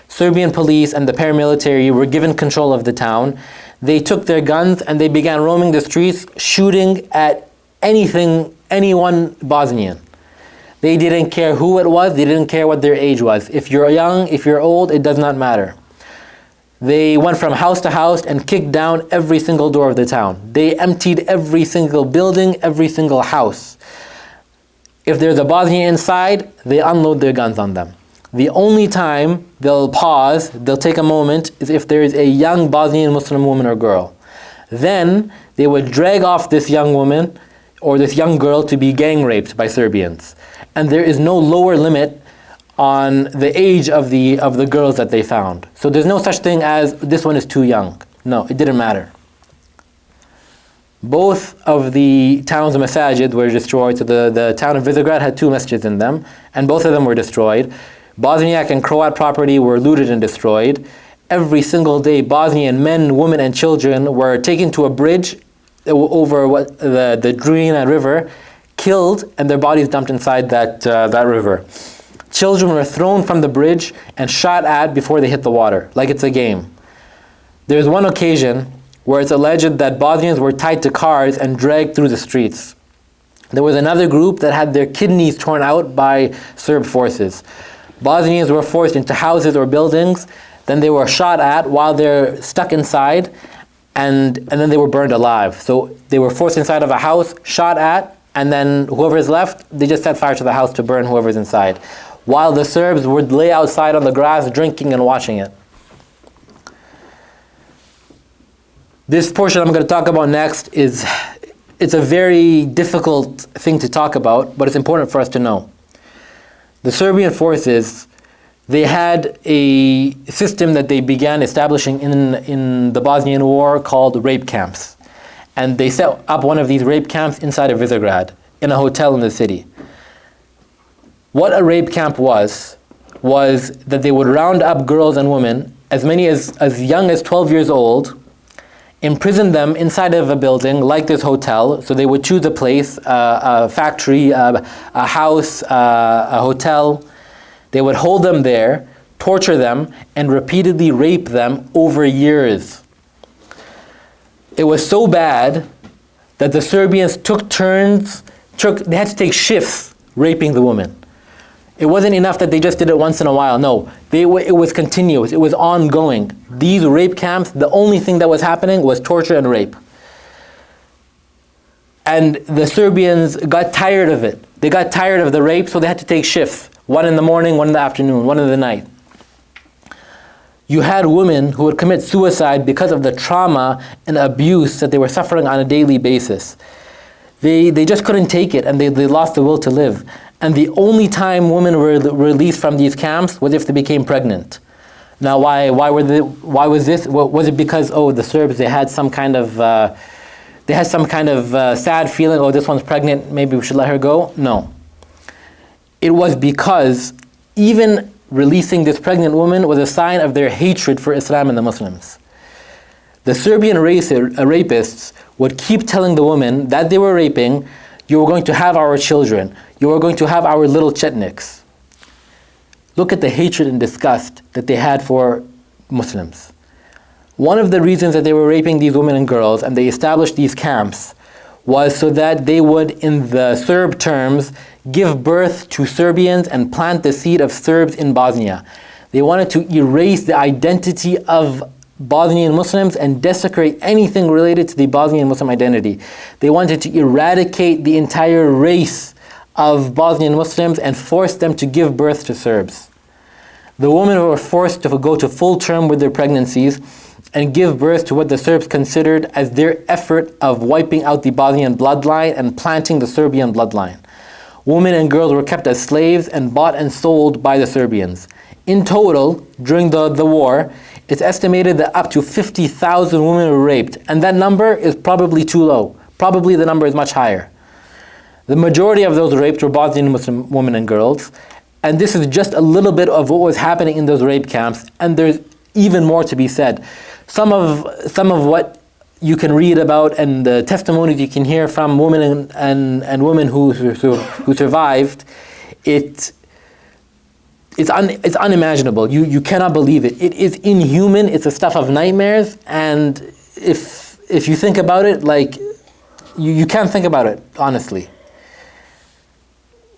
Serbian police and the paramilitary were given control of the town. They took their guns and they began roaming the streets, shooting at anyone Bosnian. They didn't care who it was, they didn't care what their age was. If you're young, if you're old, it does not matter. They went from house to house and kicked down every single door of the town. They emptied every single building, every single house. If there's a Bosnian inside, they unload their guns on them. The only time they'll pause, they'll take a moment, is if there is a young Bosnian Muslim woman or girl. Then they would drag off this young woman or this young girl to be gang raped by Serbians. And there is no lower limit on the age of the girls that they found. So there's no such thing as this one is too young. No, it didn't matter. Both of the town's masajid were destroyed. So the town of Visegrad had 2 masjids in them, and both of them were destroyed. Bosniak and Croat property were looted and destroyed. Every single day, Bosnian men, women, and children were taken to a bridge over the Drina River, killed, and their bodies dumped inside that river. Children were thrown from the bridge and shot at before they hit the water, like it's a game. There's one occasion where it's alleged that Bosnians were tied to cars and dragged through the streets. There was another group that had their kidneys torn out by Serb forces. Bosnians were forced into houses or buildings, then they were shot at while they're stuck inside, and then they were burned alive. So they were forced inside of a house, shot at, and then whoever's left, they just set fire to the house to burn whoever's inside, while the Serbs would lay outside on the grass drinking and watching it. This portion I'm going to talk about next it's a very difficult thing to talk about, but it's important for us to know. The Serbian forces, they had a system that they began establishing in the Bosnian War called rape camps. And they set up one of these rape camps inside of Visegrad, in a hotel in the city. What a rape camp was that they would round up girls and women, as many as young as 12 years old, imprison them inside of a building like this hotel. So they would choose a place, a factory, a house, a hotel. They would hold them there, torture them, and repeatedly rape them over years. It was so bad that the Serbians they had to take shifts raping the women. It wasn't enough that they just did it once in a while. No, it was continuous. It was ongoing. These rape camps, the only thing that was happening was torture and rape. And the Serbians got tired of it. They got tired of the rape, so they had to take shifts. One in the morning, one in the afternoon, one in the night. You had women who would commit suicide because of the trauma and abuse that they were suffering on a daily basis. They just couldn't take it, and they lost the will to live. And the only time women were released from these camps was if they became pregnant. Now, why was this? Was it because the Serbs, they had some kind of sad feeling? Oh, this one's pregnant. Maybe we should let her go. No. It was because even releasing this pregnant woman was a sign of their hatred for Islam and the Muslims. The Serbian rapists would keep telling the women that they were raping, "You are going to have our children. You are going to have our little chetniks." Look at the hatred and disgust that they had for Muslims. One of the reasons that they were raping these women and girls and they established these camps was so that they would, in the Serb terms, give birth to Serbians and plant the seed of Serbs in Bosnia. They wanted to erase the identity of Bosnian Muslims and desecrate anything related to the Bosnian Muslim identity. They wanted to eradicate the entire race of Bosnian Muslims and force them to give birth to Serbs. The women were forced to go to full term with their pregnancies and give birth to what the Serbs considered as their effort of wiping out the Bosnian bloodline and planting the Serbian bloodline. Women and girls were kept as slaves and bought and sold by the Serbians. In total, during the war, it's estimated that up to 50,000 women were raped, and that number is probably too low. Probably the number is much higher. The majority of those raped were Bosnian Muslim women and girls, and this is just a little bit of what was happening in those rape camps, and there's even more to be said. Some of what you can read about and the testimonies you can hear from women and women who survived, it's unimaginable. You cannot believe it. It is inhuman. It's the stuff of nightmares. And if you think about it, like you can't think about it honestly.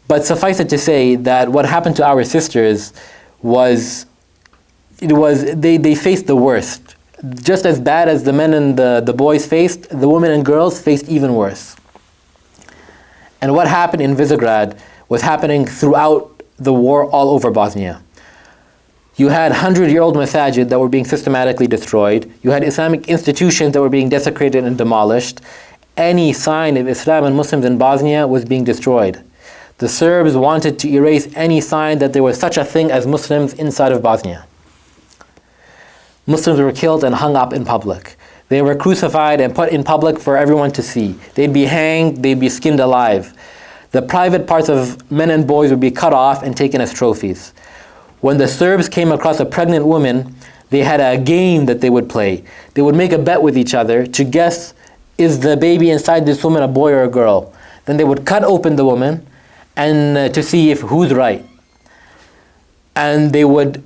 But suffice it to say that what happened to our sisters was they faced the worst. Just as bad as the men and the boys faced, the women and girls faced even worse. And what happened in Visegrad was happening throughout the war all over Bosnia. You had 100-year-old masajid that were being systematically destroyed. You had Islamic institutions that were being desecrated and demolished. Any sign of Islam and Muslims in Bosnia was being destroyed. The Serbs wanted to erase any sign that there was such a thing as Muslims inside of Bosnia. Muslims were killed and hung up in public. They were crucified and put in public for everyone to see. They'd be hanged, they'd be skinned alive. The private parts of men and boys would be cut off and taken as trophies. When the Serbs came across a pregnant woman, they had a game that they would play. They would make a bet with each other to guess, is the baby inside this woman a boy or a girl? Then they would cut open the woman and to see if who's right. And they would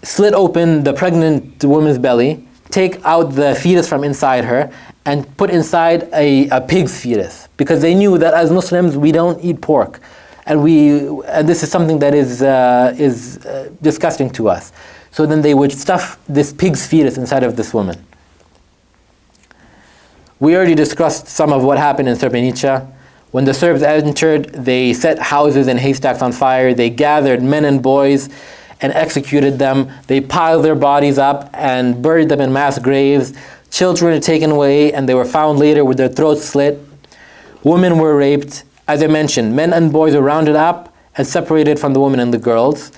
slit open the pregnant woman's belly, take out the fetus from inside her, and put inside a pig's fetus, because they knew that as Muslims we don't eat pork, and this is something that is disgusting to us. So then they would stuff this pig's fetus inside of this woman. We already discussed some of what happened in Srebrenica. When the Serbs entered, they set houses and haystacks on fire. They gathered men and boys and executed them. They piled their bodies up and buried them in mass graves. Children were taken away and they were found later with their throats slit. Women were raped. As I mentioned, men and boys were rounded up and separated from the women and the girls.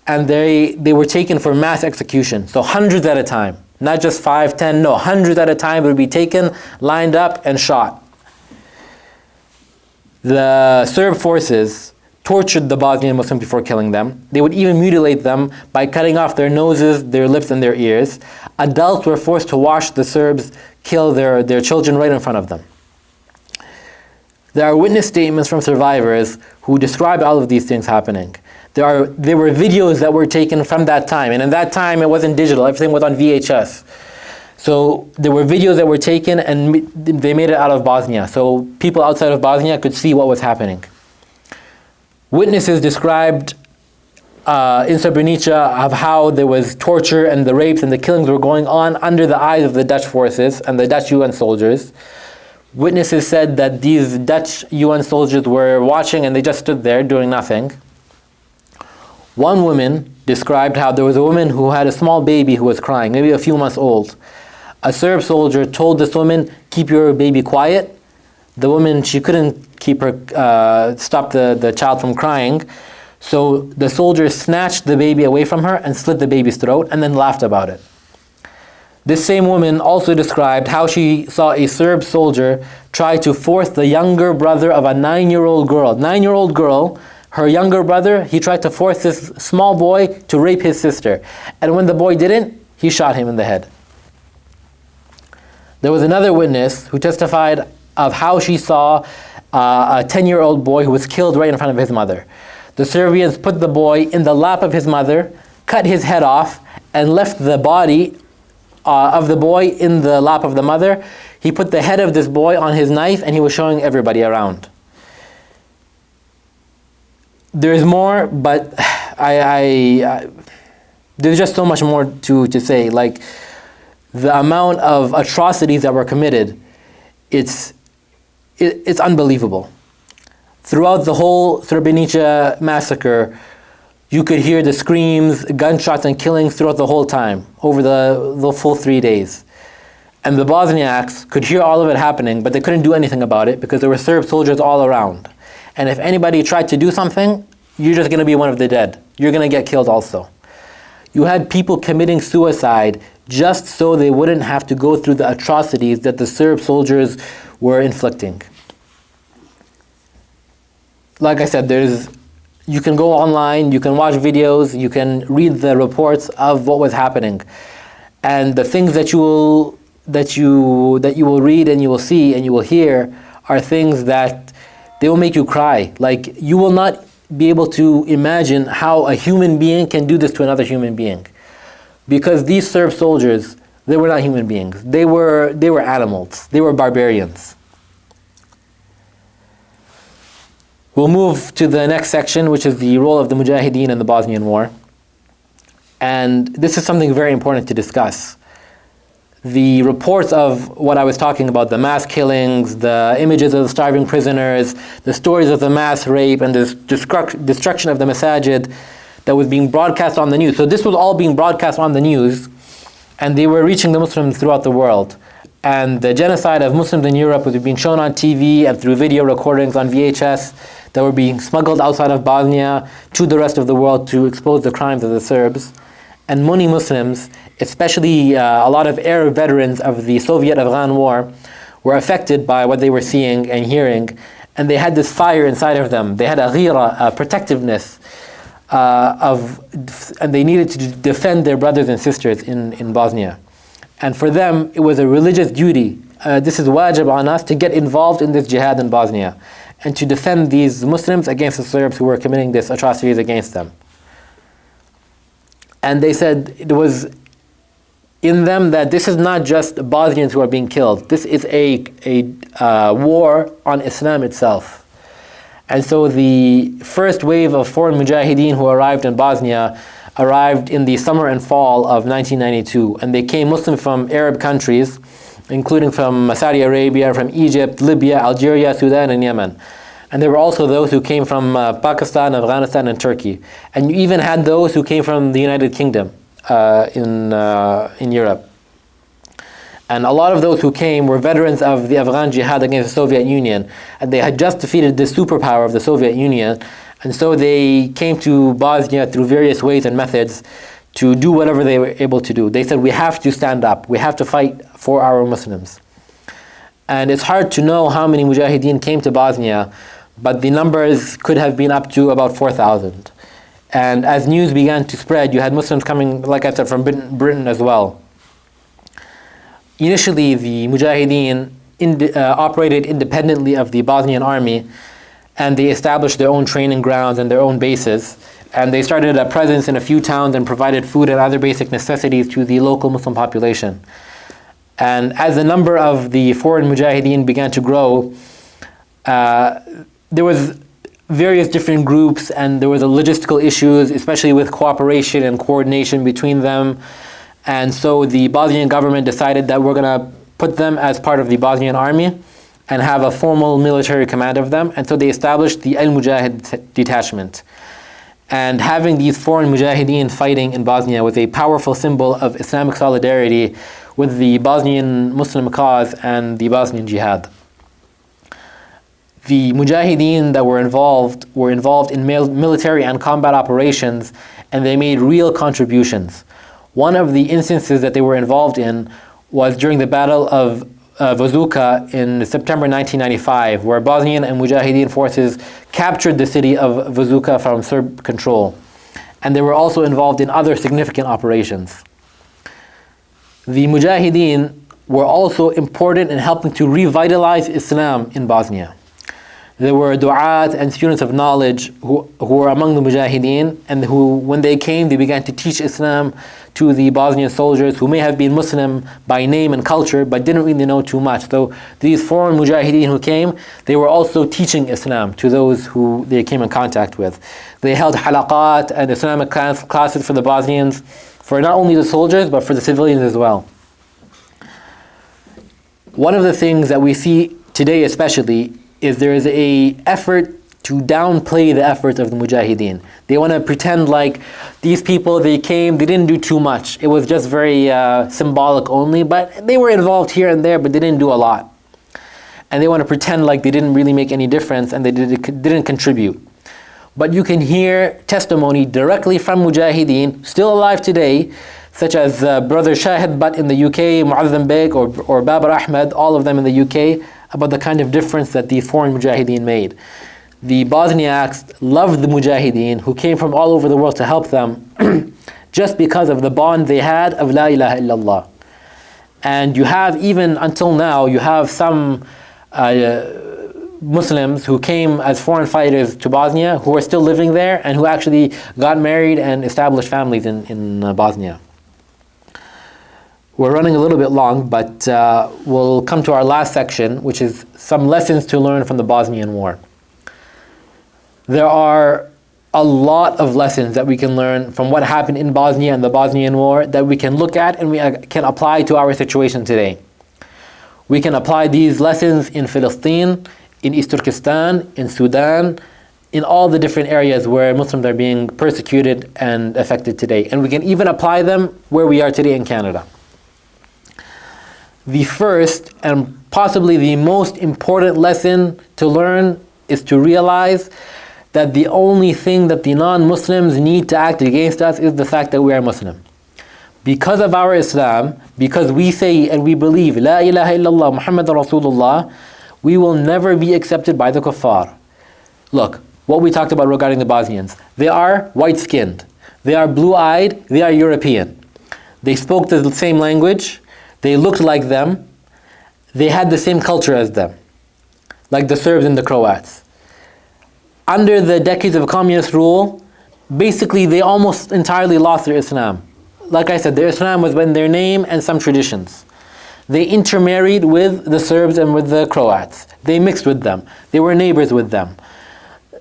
And they were taken for mass execution. So hundreds at a time. Not just 5, 10, no, hundreds at a time would be taken, lined up, and shot. The Serb forces tortured the Bosnian Muslims before killing them. They would even mutilate them by cutting off their noses, their lips, and their ears. Adults were forced to watch the Serbs kill their children right in front of them. There are witness statements from survivors who describe all of these things happening. There were videos that were taken from that time, and in that time it wasn't digital, everything was on VHS. So there were videos that were taken and they made it out of Bosnia, so people outside of Bosnia could see what was happening. Witnesses described in Srebrenica of how there was torture and the rapes and the killings were going on under the eyes of the Dutch forces and the Dutch UN soldiers. Witnesses said that these Dutch UN soldiers were watching and they just stood there doing nothing. One woman described how there was a woman who had a small baby who was crying, maybe a few months old. A Serb soldier told this woman, "Keep your baby quiet." The woman, she couldn't stop the child from crying. So the soldier snatched the baby away from her and slit the baby's throat and then laughed about it. This same woman also described how she saw a Serb soldier try to force the younger brother of a 9-year-old girl. 9-year-old girl, her younger brother, he tried to force this small boy to rape his sister. And when the boy didn't, he shot him in the head. There was another witness who testified of how she saw a 10-year-old boy who was killed right in front of his mother. The Serbians put the boy in the lap of his mother, cut his head off, and left the body of the boy in the lap of the mother. He put the head of this boy on his knife and he was showing everybody around. There is more, but There's just so much more to say. Like, the amount of atrocities that were committed, it's unbelievable. Throughout the whole Srebrenica massacre, you could hear the screams, gunshots, and killings throughout the whole time, over the full 3 days. And the Bosniaks could hear all of it happening, but they couldn't do anything about it because there were Serb soldiers all around. And if anybody tried to do something, you're just going to be one of the dead. You're going to get killed also. You had people committing suicide just so they wouldn't have to go through the atrocities that the Serb soldiers were inflicting. Like I said, you can go online, you can watch videos, you can read the reports of what was happening. And the things that you will read and you will see and you will hear are things that they will make you cry. Like, you will not be able to imagine how a human being can do this to another human being. Because these Serb soldiers, they were not human beings. They were animals. They were barbarians. We'll move to the next section, which is the role of the Mujahideen in the Bosnian War. And this is something very important to discuss. The reports of what I was talking about, the mass killings, the images of the starving prisoners, the stories of the mass rape and the destruction of the masajid that was being broadcast on the news. So this was all being broadcast on the news, and they were reaching the Muslims throughout the world. And the genocide of Muslims in Europe was being shown on TV and through video recordings on VHS that were being smuggled outside of Bosnia to the rest of the world to expose the crimes of the Serbs. And many Muslims, especially a lot of Arab veterans of the Soviet-Afghan War, were affected by what they were seeing and hearing, and they had this fire inside of them. They had a ghira, a protectiveness, and they needed to defend their brothers and sisters in Bosnia. And for them, it was a religious duty. This is wajib on us to get involved in this jihad in Bosnia and to defend these Muslims against the Serbs who were committing these atrocities against them. And they said it was in them that this is not just Bosnians who are being killed. This is a war on Islam itself. And so the first wave of foreign mujahideen who arrived in Bosnia arrived in the summer and fall of 1992. And they came Muslim from Arab countries, including from Saudi Arabia, from Egypt, Libya, Algeria, Sudan, and Yemen. And there were also those who came from Pakistan, Afghanistan, and Turkey. And you even had those who came from the United Kingdom in Europe. And a lot of those who came were veterans of the Afghan jihad against the Soviet Union. And they had just defeated the superpower of the Soviet Union. And so they came to Bosnia through various ways and methods to do whatever they were able to do. They said, we have to stand up. We have to fight for our Muslims. And it's hard to know how many mujahideen came to Bosnia, but the numbers could have been up to about 4,000. And as news began to spread, you had Muslims coming, like I said, from Britain as well. Initially, the mujahideen operated independently of the Bosnian army, and they established their own training grounds and their own bases. And they started a presence in a few towns and provided food and other basic necessities to the local Muslim population. And as the number of the foreign mujahideen began to grow, there was various different groups, and there was logistical issues, especially with cooperation and coordination between them. And so the Bosnian government decided that we're going to put them as part of the Bosnian army and have a formal military command of them. And so they established the Al-Mujahid detachment. And having these foreign mujahideen fighting in Bosnia was a powerful symbol of Islamic solidarity with the Bosnian Muslim cause and the Bosnian jihad. The mujahideen that were involved in military and combat operations, and they made real contributions. One of the instances that they were involved in was during the Battle of Vazuka in September 1995, where Bosnian and mujahideen forces captured the city of Vazuka from Serb control. And they were also involved in other significant operations. The mujahideen were also important in helping to revitalize Islam in Bosnia. There were du'at and students of knowledge who were among the mujahideen, and who, when they came, they began to teach Islam to the Bosnian soldiers who may have been Muslim by name and culture, but didn't really know too much. So these foreign mujahideen who came, they were also teaching Islam to those who they came in contact with. They held halaqat and Islamic classes for the Bosnians, for not only the soldiers, but for the civilians as well. One of the things that we see today especially is there is a effort to downplay the efforts of the mujahideen. They want to pretend like these people, they came, they didn't do too much. It was just very symbolic only, but they were involved here and there, but they didn't do a lot. And they want to pretend like they didn't really make any difference and they didn't contribute. But you can hear testimony directly from mujahideen, still alive today, such as Brother Shahid Butt in the UK, Mu'azzam Beg, or Babar Ahmed, all of them in the UK, about the kind of difference that these foreign mujahideen made. The Bosniaks loved the mujahideen who came from all over the world to help them just because of the bond they had of La ilaha illallah. And you have, even until now, you have some Muslims who came as foreign fighters to Bosnia who are still living there and who actually got married and established families in Bosnia. We're running a little bit long, but we'll come to our last section, which is some lessons to learn from the Bosnian War. There are a lot of lessons that we can learn from what happened in Bosnia and the Bosnian War that we can look at and we can apply to our situation today. We can apply these lessons in Palestine, in East Turkestan, in Sudan, in all the different areas where Muslims are being persecuted and affected today. And we can even apply them where we are today in Canada. The first and possibly the most important lesson to learn is to realize that the only thing that the non-Muslims need to act against us is the fact that we are Muslim. Because of our Islam, because we say and we believe La ilaha illallah Muhammad Rasulullah, we will never be accepted by the kuffar. Look, what we talked about regarding the Bosnians. They are white-skinned. They are blue-eyed. They are European. They spoke the same language. They looked like them. They had the same culture as them, like the Serbs and the Croats. Under the decades of communist rule, basically they almost entirely lost their Islam. Like I said, their Islam was in their name and some traditions. They intermarried with the Serbs and with the Croats. They mixed with them. They were neighbors with them.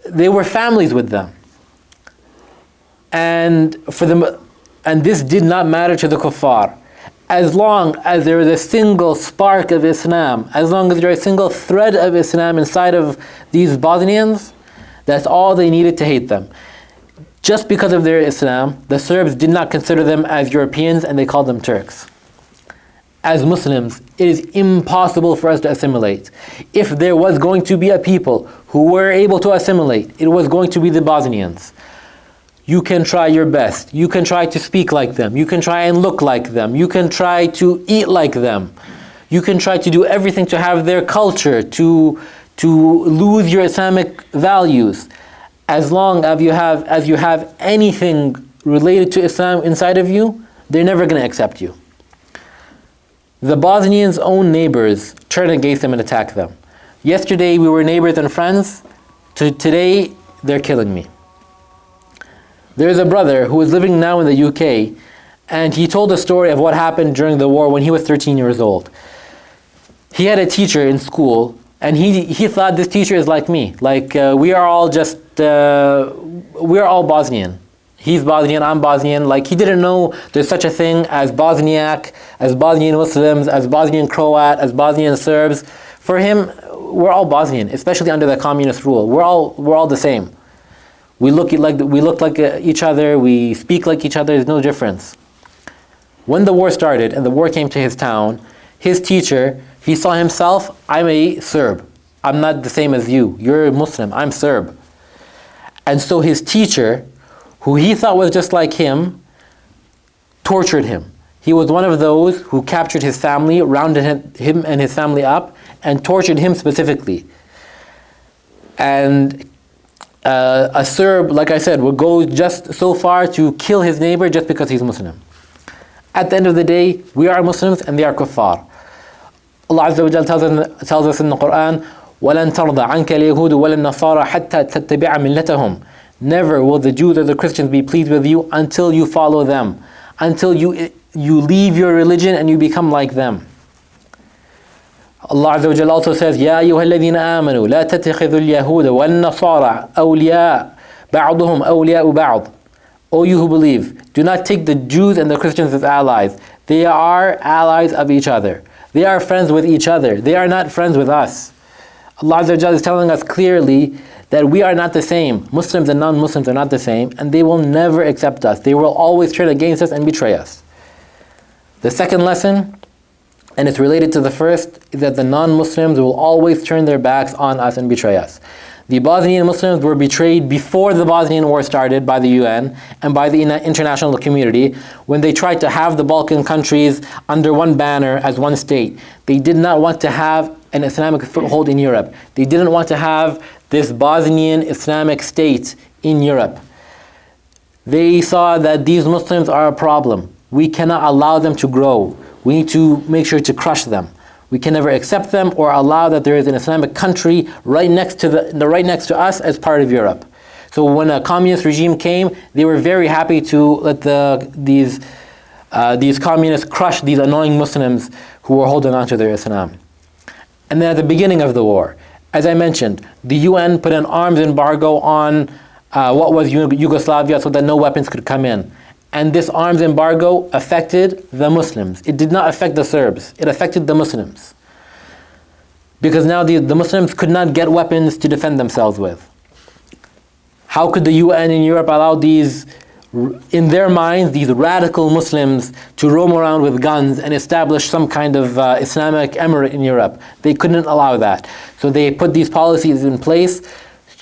They were families with them. And this did not matter to the kuffar. As long as there is a single spark of Islam, as long as there is a single thread of Islam inside of these Bosnians, that's all they needed to hate them. Just because of their Islam, the Serbs did not consider them as Europeans and they called them Turks. As Muslims, it is impossible for us to assimilate. If there was going to be a people who were able to assimilate, it was going to be the Bosnians. You can try your best. You can try to speak like them. You can try and look like them. You can try to eat like them. You can try to do everything to have their culture, to lose your Islamic values. As long as you have anything related to Islam inside of you, they're never going to accept you. The Bosnians' own neighbors turn against them and attack them. Yesterday we were neighbors and friends. Today they're killing me. There's a brother who is living now in the UK, and he told a story of what happened during the war when he was 13 years old. He had a teacher in school, and he thought this teacher is like me. Like we are all Bosnian. He's Bosnian, I'm Bosnian. Like he didn't know there's such a thing as Bosniak, as Bosnian Muslims, as Bosnian Croat, as Bosnian Serbs. For him, we're all Bosnian, especially under the communist rule. We're all the same. We look like each other. We speak like each other. There's no difference. When the war started and the war came to his town, his teacher, he saw himself, I'm a Serb. I'm not the same as you. You're a Muslim. I'm Serb. And so his teacher, who he thought was just like him, tortured him. He was one of those who captured his family, rounded him and his family up, and tortured him specifically. And a Serb, like I said, would go just so far to kill his neighbor just because he's Muslim. At the end of the day, we are Muslims and they are kuffar. Allah Azza wa Jal tells us in the Quran, وَلَن تَرْضَ عَنْكَ الْيَهُودُ وَلَا النَّصَارَى حَتَّى تَتَّبِعَ مِلَّتَهُم. Never will the Jews or the Christians be pleased with you until you follow them, until you leave your religion and you become like them. Allah Azza wa Jalla also says, يَا أَيُّهَا الَّذِينَ آمَنُوا لَا تَتَّخِذُوا الْيَهُودَ وَالنَّصَارَى أَوْلِيَاءَ بَعْضُهُمْ أَوْلِيَاءُ بَعْضٍ. O you who believe, do not take the Jews and the Christians as allies. They are allies of each other. They are friends with each other. They are not friends with us. Allah Azza wa Jalla is telling us clearly that we are not the same. Muslims and non-Muslims are not the same, and they will never accept us. They will always turn against us and betray us. The second lesson, and it's related to the first, is that the non-Muslims will always turn their backs on us and betray us. The Bosnian Muslims were betrayed before the Bosnian War started by the UN and by the international community when they tried to have the Balkan countries under one banner as one state. They did not want to have an Islamic foothold in Europe. They didn't want to have this Bosnian Islamic state in Europe. They saw that these Muslims are a problem. We cannot allow them to grow. We need to make sure to crush them. We can never accept them or allow that there is an Islamic country right next to us as part of Europe. So when a communist regime came, they were very happy to let these communists crush these annoying Muslims who were holding on to their Islam. And then at the beginning of the war, as I mentioned, the UN put an arms embargo on what was Yugoslavia so that no weapons could come in. And this arms embargo affected the Muslims. It did not affect the Serbs. It affected the Muslims. Because now the Muslims could not get weapons to defend themselves with. How could the UN in Europe allow these, in their minds, these radical Muslims to roam around with guns and establish some kind of Islamic emirate in Europe? They couldn't allow that. So they put these policies in place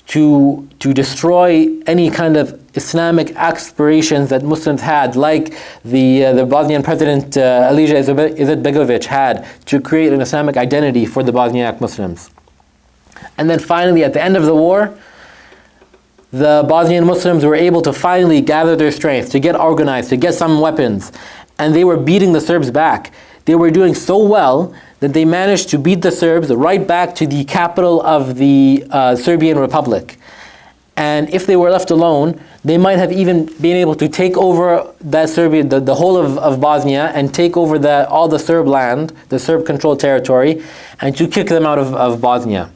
to destroy any kind of Islamic aspirations that Muslims had, like the Bosnian president Alija Izetbegovic had, to create an Islamic identity for the Bosniak Muslims. And then finally, at the end of the war, the Bosnian Muslims were able to finally gather their strength, to get organized, to get some weapons, and they were beating the Serbs back. They were doing so well that they managed to beat the Serbs right back to the capital of the Serbian Republic. And if they were left alone, they might have even been able to take over that Serbia, the whole of Bosnia, and take over all the Serb land, the Serb-controlled territory, and to kick them out of Bosnia.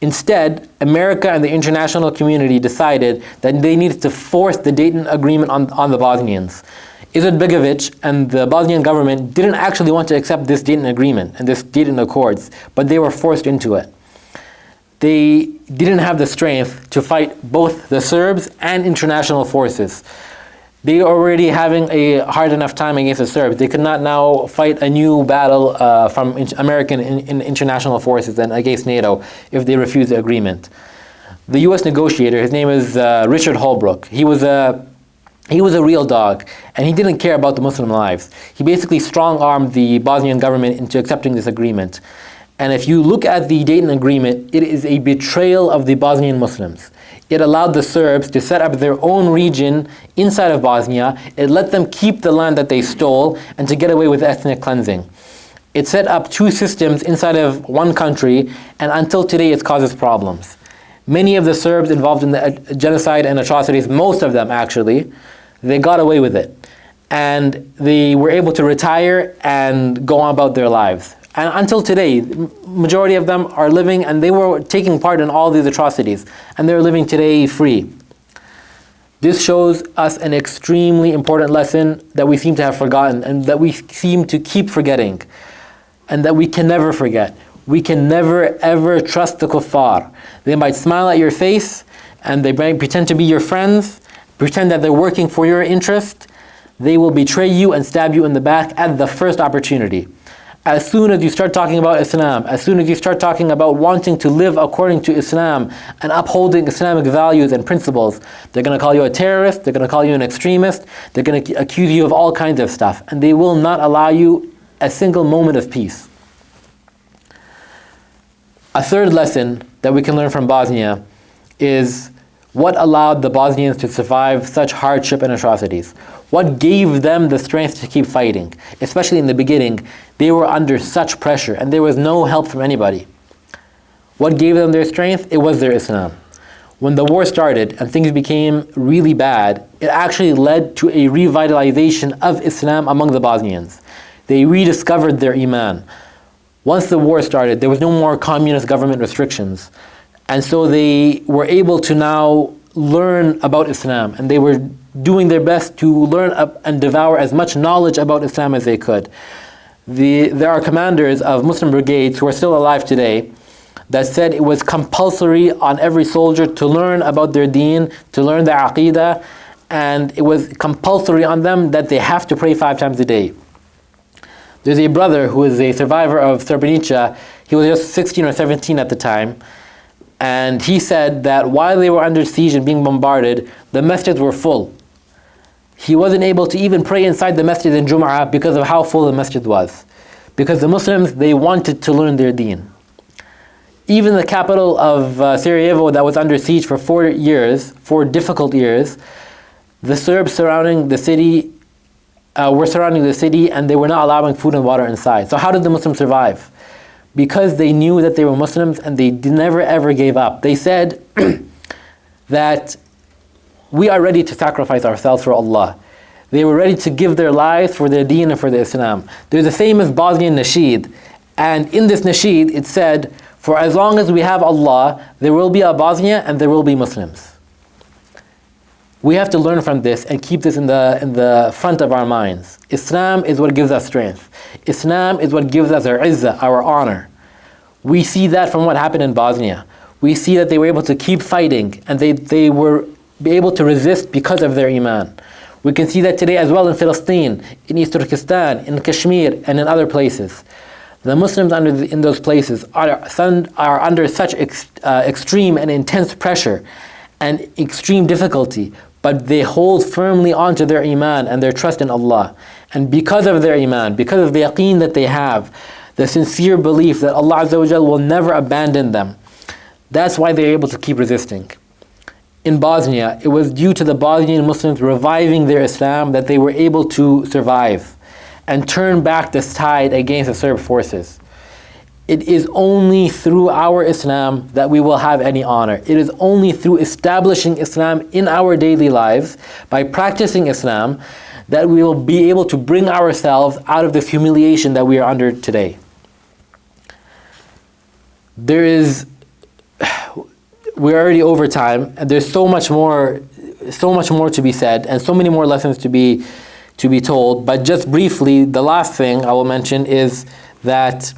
Instead, America and the international community decided that they needed to force the Dayton Agreement on the Bosnians. Izetbegovic and the Bosnian government didn't actually want to accept this Dayton Agreement and this Dayton Accords, but they were forced into it. They didn't have the strength to fight both the Serbs and international forces. They were already having a hard enough time against the Serbs. They could not now fight a new battle from American international forces and against NATO if they refused the agreement. The US negotiator, his name is Richard Holbrooke. He was a real dog, and he didn't care about the Muslim lives. He basically strong-armed the Bosnian government into accepting this agreement. And if you look at the Dayton Agreement, it is a betrayal of the Bosnian Muslims. It allowed the Serbs to set up their own region inside of Bosnia. It let them keep the land that they stole and to get away with ethnic cleansing. It set up two systems inside of one country, and until today it causes problems. Many of the Serbs involved in the genocide and atrocities, most of them actually, they got away with it. And they were able to retire and go on about their lives. And until today, majority of them are living, and they were taking part in all these atrocities, and they're living today free. This shows us an extremely important lesson that we seem to have forgotten, and that we seem to keep forgetting, and that we can never forget. We can never ever trust the kuffar. They might smile at your face, and they might pretend to be your friends, pretend that they're working for your interest. They will betray you and stab you in the back at the first opportunity. As soon as you start talking about Islam, as soon as you start talking about wanting to live according to Islam and upholding Islamic values and principles, they're going to call you a terrorist, they're going to call you an extremist, they're going to accuse you of all kinds of stuff, and they will not allow you a single moment of peace. A third lesson that we can learn from Bosnia is what allowed the Bosnians to survive such hardship and atrocities. What gave them the strength to keep fighting? Especially in the beginning, they were under such pressure and there was no help from anybody. What gave them their strength? It was their Islam. When the war started and things became really bad, it actually led to a revitalization of Islam among the Bosnians. They rediscovered their Iman. Once the war started, there was no more communist government restrictions. And so they were able to now learn about Islam, and they were doing their best to learn and devour as much knowledge about Islam as they could. There are commanders of Muslim brigades who are still alive today that said it was compulsory on every soldier to learn about their deen, to learn their aqidah, and it was compulsory on them that they have to pray 5 times a day. There's a brother who is a survivor of Srebrenica. He was just 16 or 17 at the time, and he said that while they were under siege and being bombarded, the masjids were full. He wasn't able to even pray inside the masjid in Jum'ah because of how full the masjid was. Because the Muslims, they wanted to learn their deen. Even the capital of Sarajevo that was under siege for 4 years, 4 difficult years, the Serbs surrounding the city were surrounding the city, and they were not allowing food and water inside. So how did the Muslims survive? Because they knew that they were Muslims, and they never ever gave up. They said that we are ready to sacrifice ourselves for Allah. They were ready to give their lives for their deen and for the Islam. There's a famous Bosnian nasheed, and in this nasheed it said, for as long as we have Allah, there will be a Bosnia and there will be Muslims. We have to learn from this and keep this in the front of our minds. Islam is what gives us strength. Islam is what gives us our izzah, our honor. We see that from what happened in Bosnia. We see that they were able to keep fighting, and they were able to resist because of their iman. We can see that today as well in Palestine, in East Turkestan, in Kashmir, and in other places. The Muslims in those places are under such extreme and intense pressure and extreme difficulty, but they hold firmly onto their iman and their trust in Allah. And because of their iman, because of the yaqeen that they have, the sincere belief that Allah Azza wa Jal will never abandon them, that's why they're able to keep resisting. In Bosnia, it was due to the Bosnian Muslims reviving their Islam that they were able to survive and turn back this tide against the Serb forces. It is only through our Islam that we will have any honor. It is only through establishing Islam in our daily lives, by practicing Islam, that we will be able to bring ourselves out of this humiliation that we are under today. We're already over time, and there's so much more to be said, and so many more lessons to be told. But just briefly, the last thing I will mention is that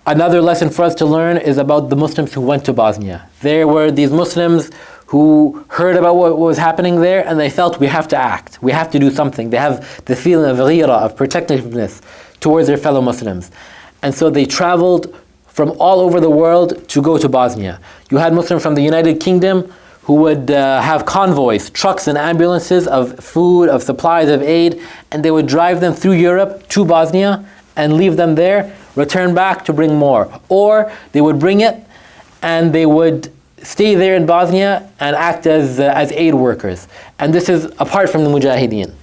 another lesson for us to learn is about the Muslims who went to Bosnia. There were these Muslims who heard about what was happening there, and they felt we have to act, we have to do something. They have the feeling of ghira, of protectiveness towards their fellow Muslims. And so they traveled from all over the world to go to Bosnia. You had Muslims from the United Kingdom who would have convoys, trucks and ambulances of food, of supplies, of aid, and they would drive them through Europe to Bosnia and leave them there, return back to bring more. Or they would bring it and they would stay there in Bosnia and act as aid workers. And this is apart from the Mujahideen.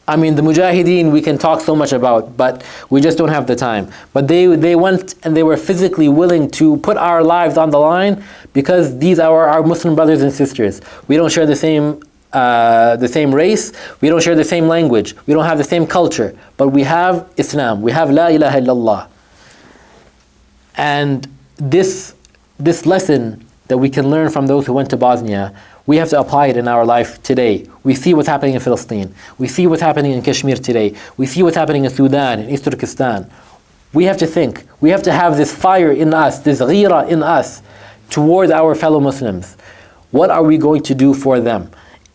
I mean, the Mujahideen we can talk so much about, but we just don't have the time. But they went and they were physically willing to put our lives on the line because these are our Muslim brothers and sisters. We don't share the same race, we don't share the same language, we don't have the same culture, but we have Islam, we have La ilaha illallah. And this lesson that we can learn from those who went to Bosnia, we have to apply it in our life today. We see what's happening in Palestine. We see what's happening in Kashmir today. We see what's happening in Sudan, in East Turkestan. We have to think. We have to have this fire in us, this ghira in us towards our fellow Muslims. What are we going to do for them?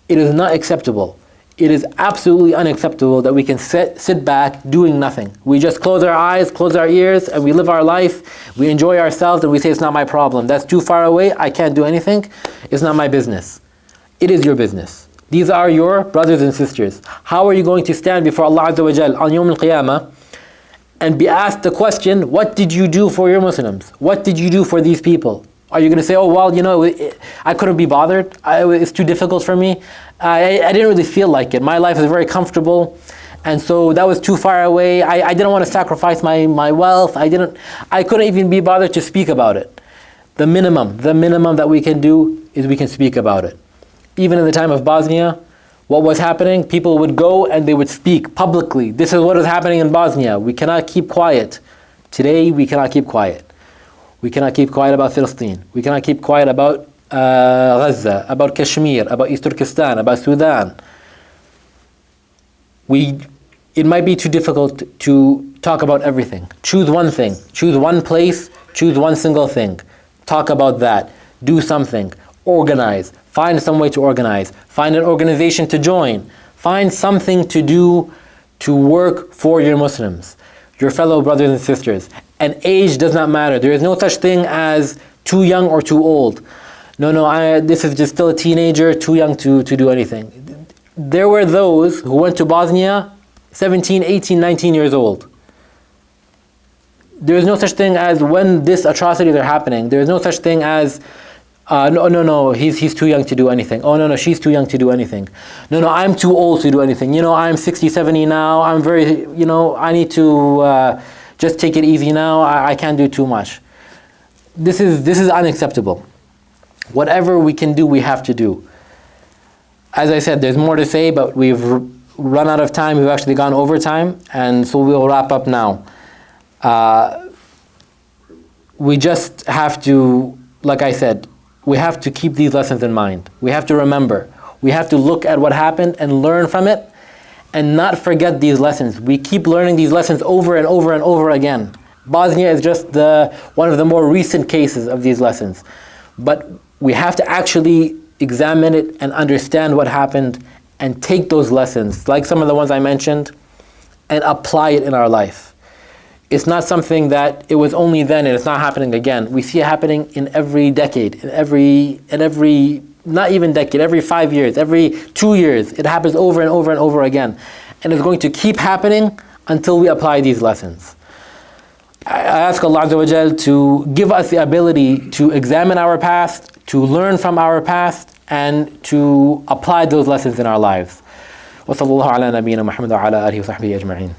It is not acceptable. It is absolutely unacceptable that we can sit back doing nothing. We just close our eyes, close our ears, and we live our life. We enjoy ourselves and we say, it's not my problem. That's too far away. I can't do anything. It's not my business. It is your business. These are your brothers and sisters. How are you going to stand before Allah Azza wa Jal on Yawm al-Qiyamah and be asked the question, what did you do for your Muslims? What did you do for these people? Are you going to say, oh, well, I couldn't be bothered. It's too difficult for me. I didn't really feel like it. My life is very comfortable And so that was too far away. I didn't want to sacrifice my wealth. I couldn't even be bothered to speak about it. The minimum that we can do is we can speak about it. Even in the time of Bosnia, what was happening, people would go and they would speak publicly. This is what is happening in Bosnia. We cannot keep quiet. Today, we cannot keep quiet. We cannot keep quiet about Palestine. We cannot keep quiet about Gaza, about Kashmir, about East Turkestan, about Sudan. It might be too difficult to talk about everything. Choose one thing. Choose one place. Choose one single thing. Talk about that. Do something. Organize. Find some way to organize. Find an organization to join. Find something to do to work for your Muslims, your fellow brothers and sisters. And age does not matter. There is no such thing as too young or too old. No, this is just still a teenager, too young to do anything. There were those who went to Bosnia 17, 18, 19 years old. There is no such thing as when this atrocities are happening. There is no such thing as no, he's too young to do anything. Oh, no, she's too young to do anything. No, I'm too old to do anything. I'm 60, 70 now. I'm very, I need to just take it easy now. I can't do too much. This is unacceptable. Whatever we can do, we have to do. As I said, there's more to say, but we've run out of time. We've actually gone over time, and so we'll wrap up now. We just have to, like I said, we have to keep these lessons in mind. We have to remember. We have to look at what happened and learn from it and not forget these lessons. We keep learning these lessons over and over and over again. Bosnia is just one of the more recent cases of these lessons. But we have to actually examine it and understand what happened and take those lessons, like some of the ones I mentioned, and apply it in our life. It's not something that it was only then and it's not happening again. We see it happening in every decade, in every not even decade, every 5 years, every 2 years. It happens over and over and over again. And it's going to keep happening until we apply these lessons. I ask Allah Azza wa Jal to give us the ability to examine our past, to learn from our past, and to apply those lessons in our lives. وصلى الله على نبينا محمد وعلى آله وصحبه أجمعين.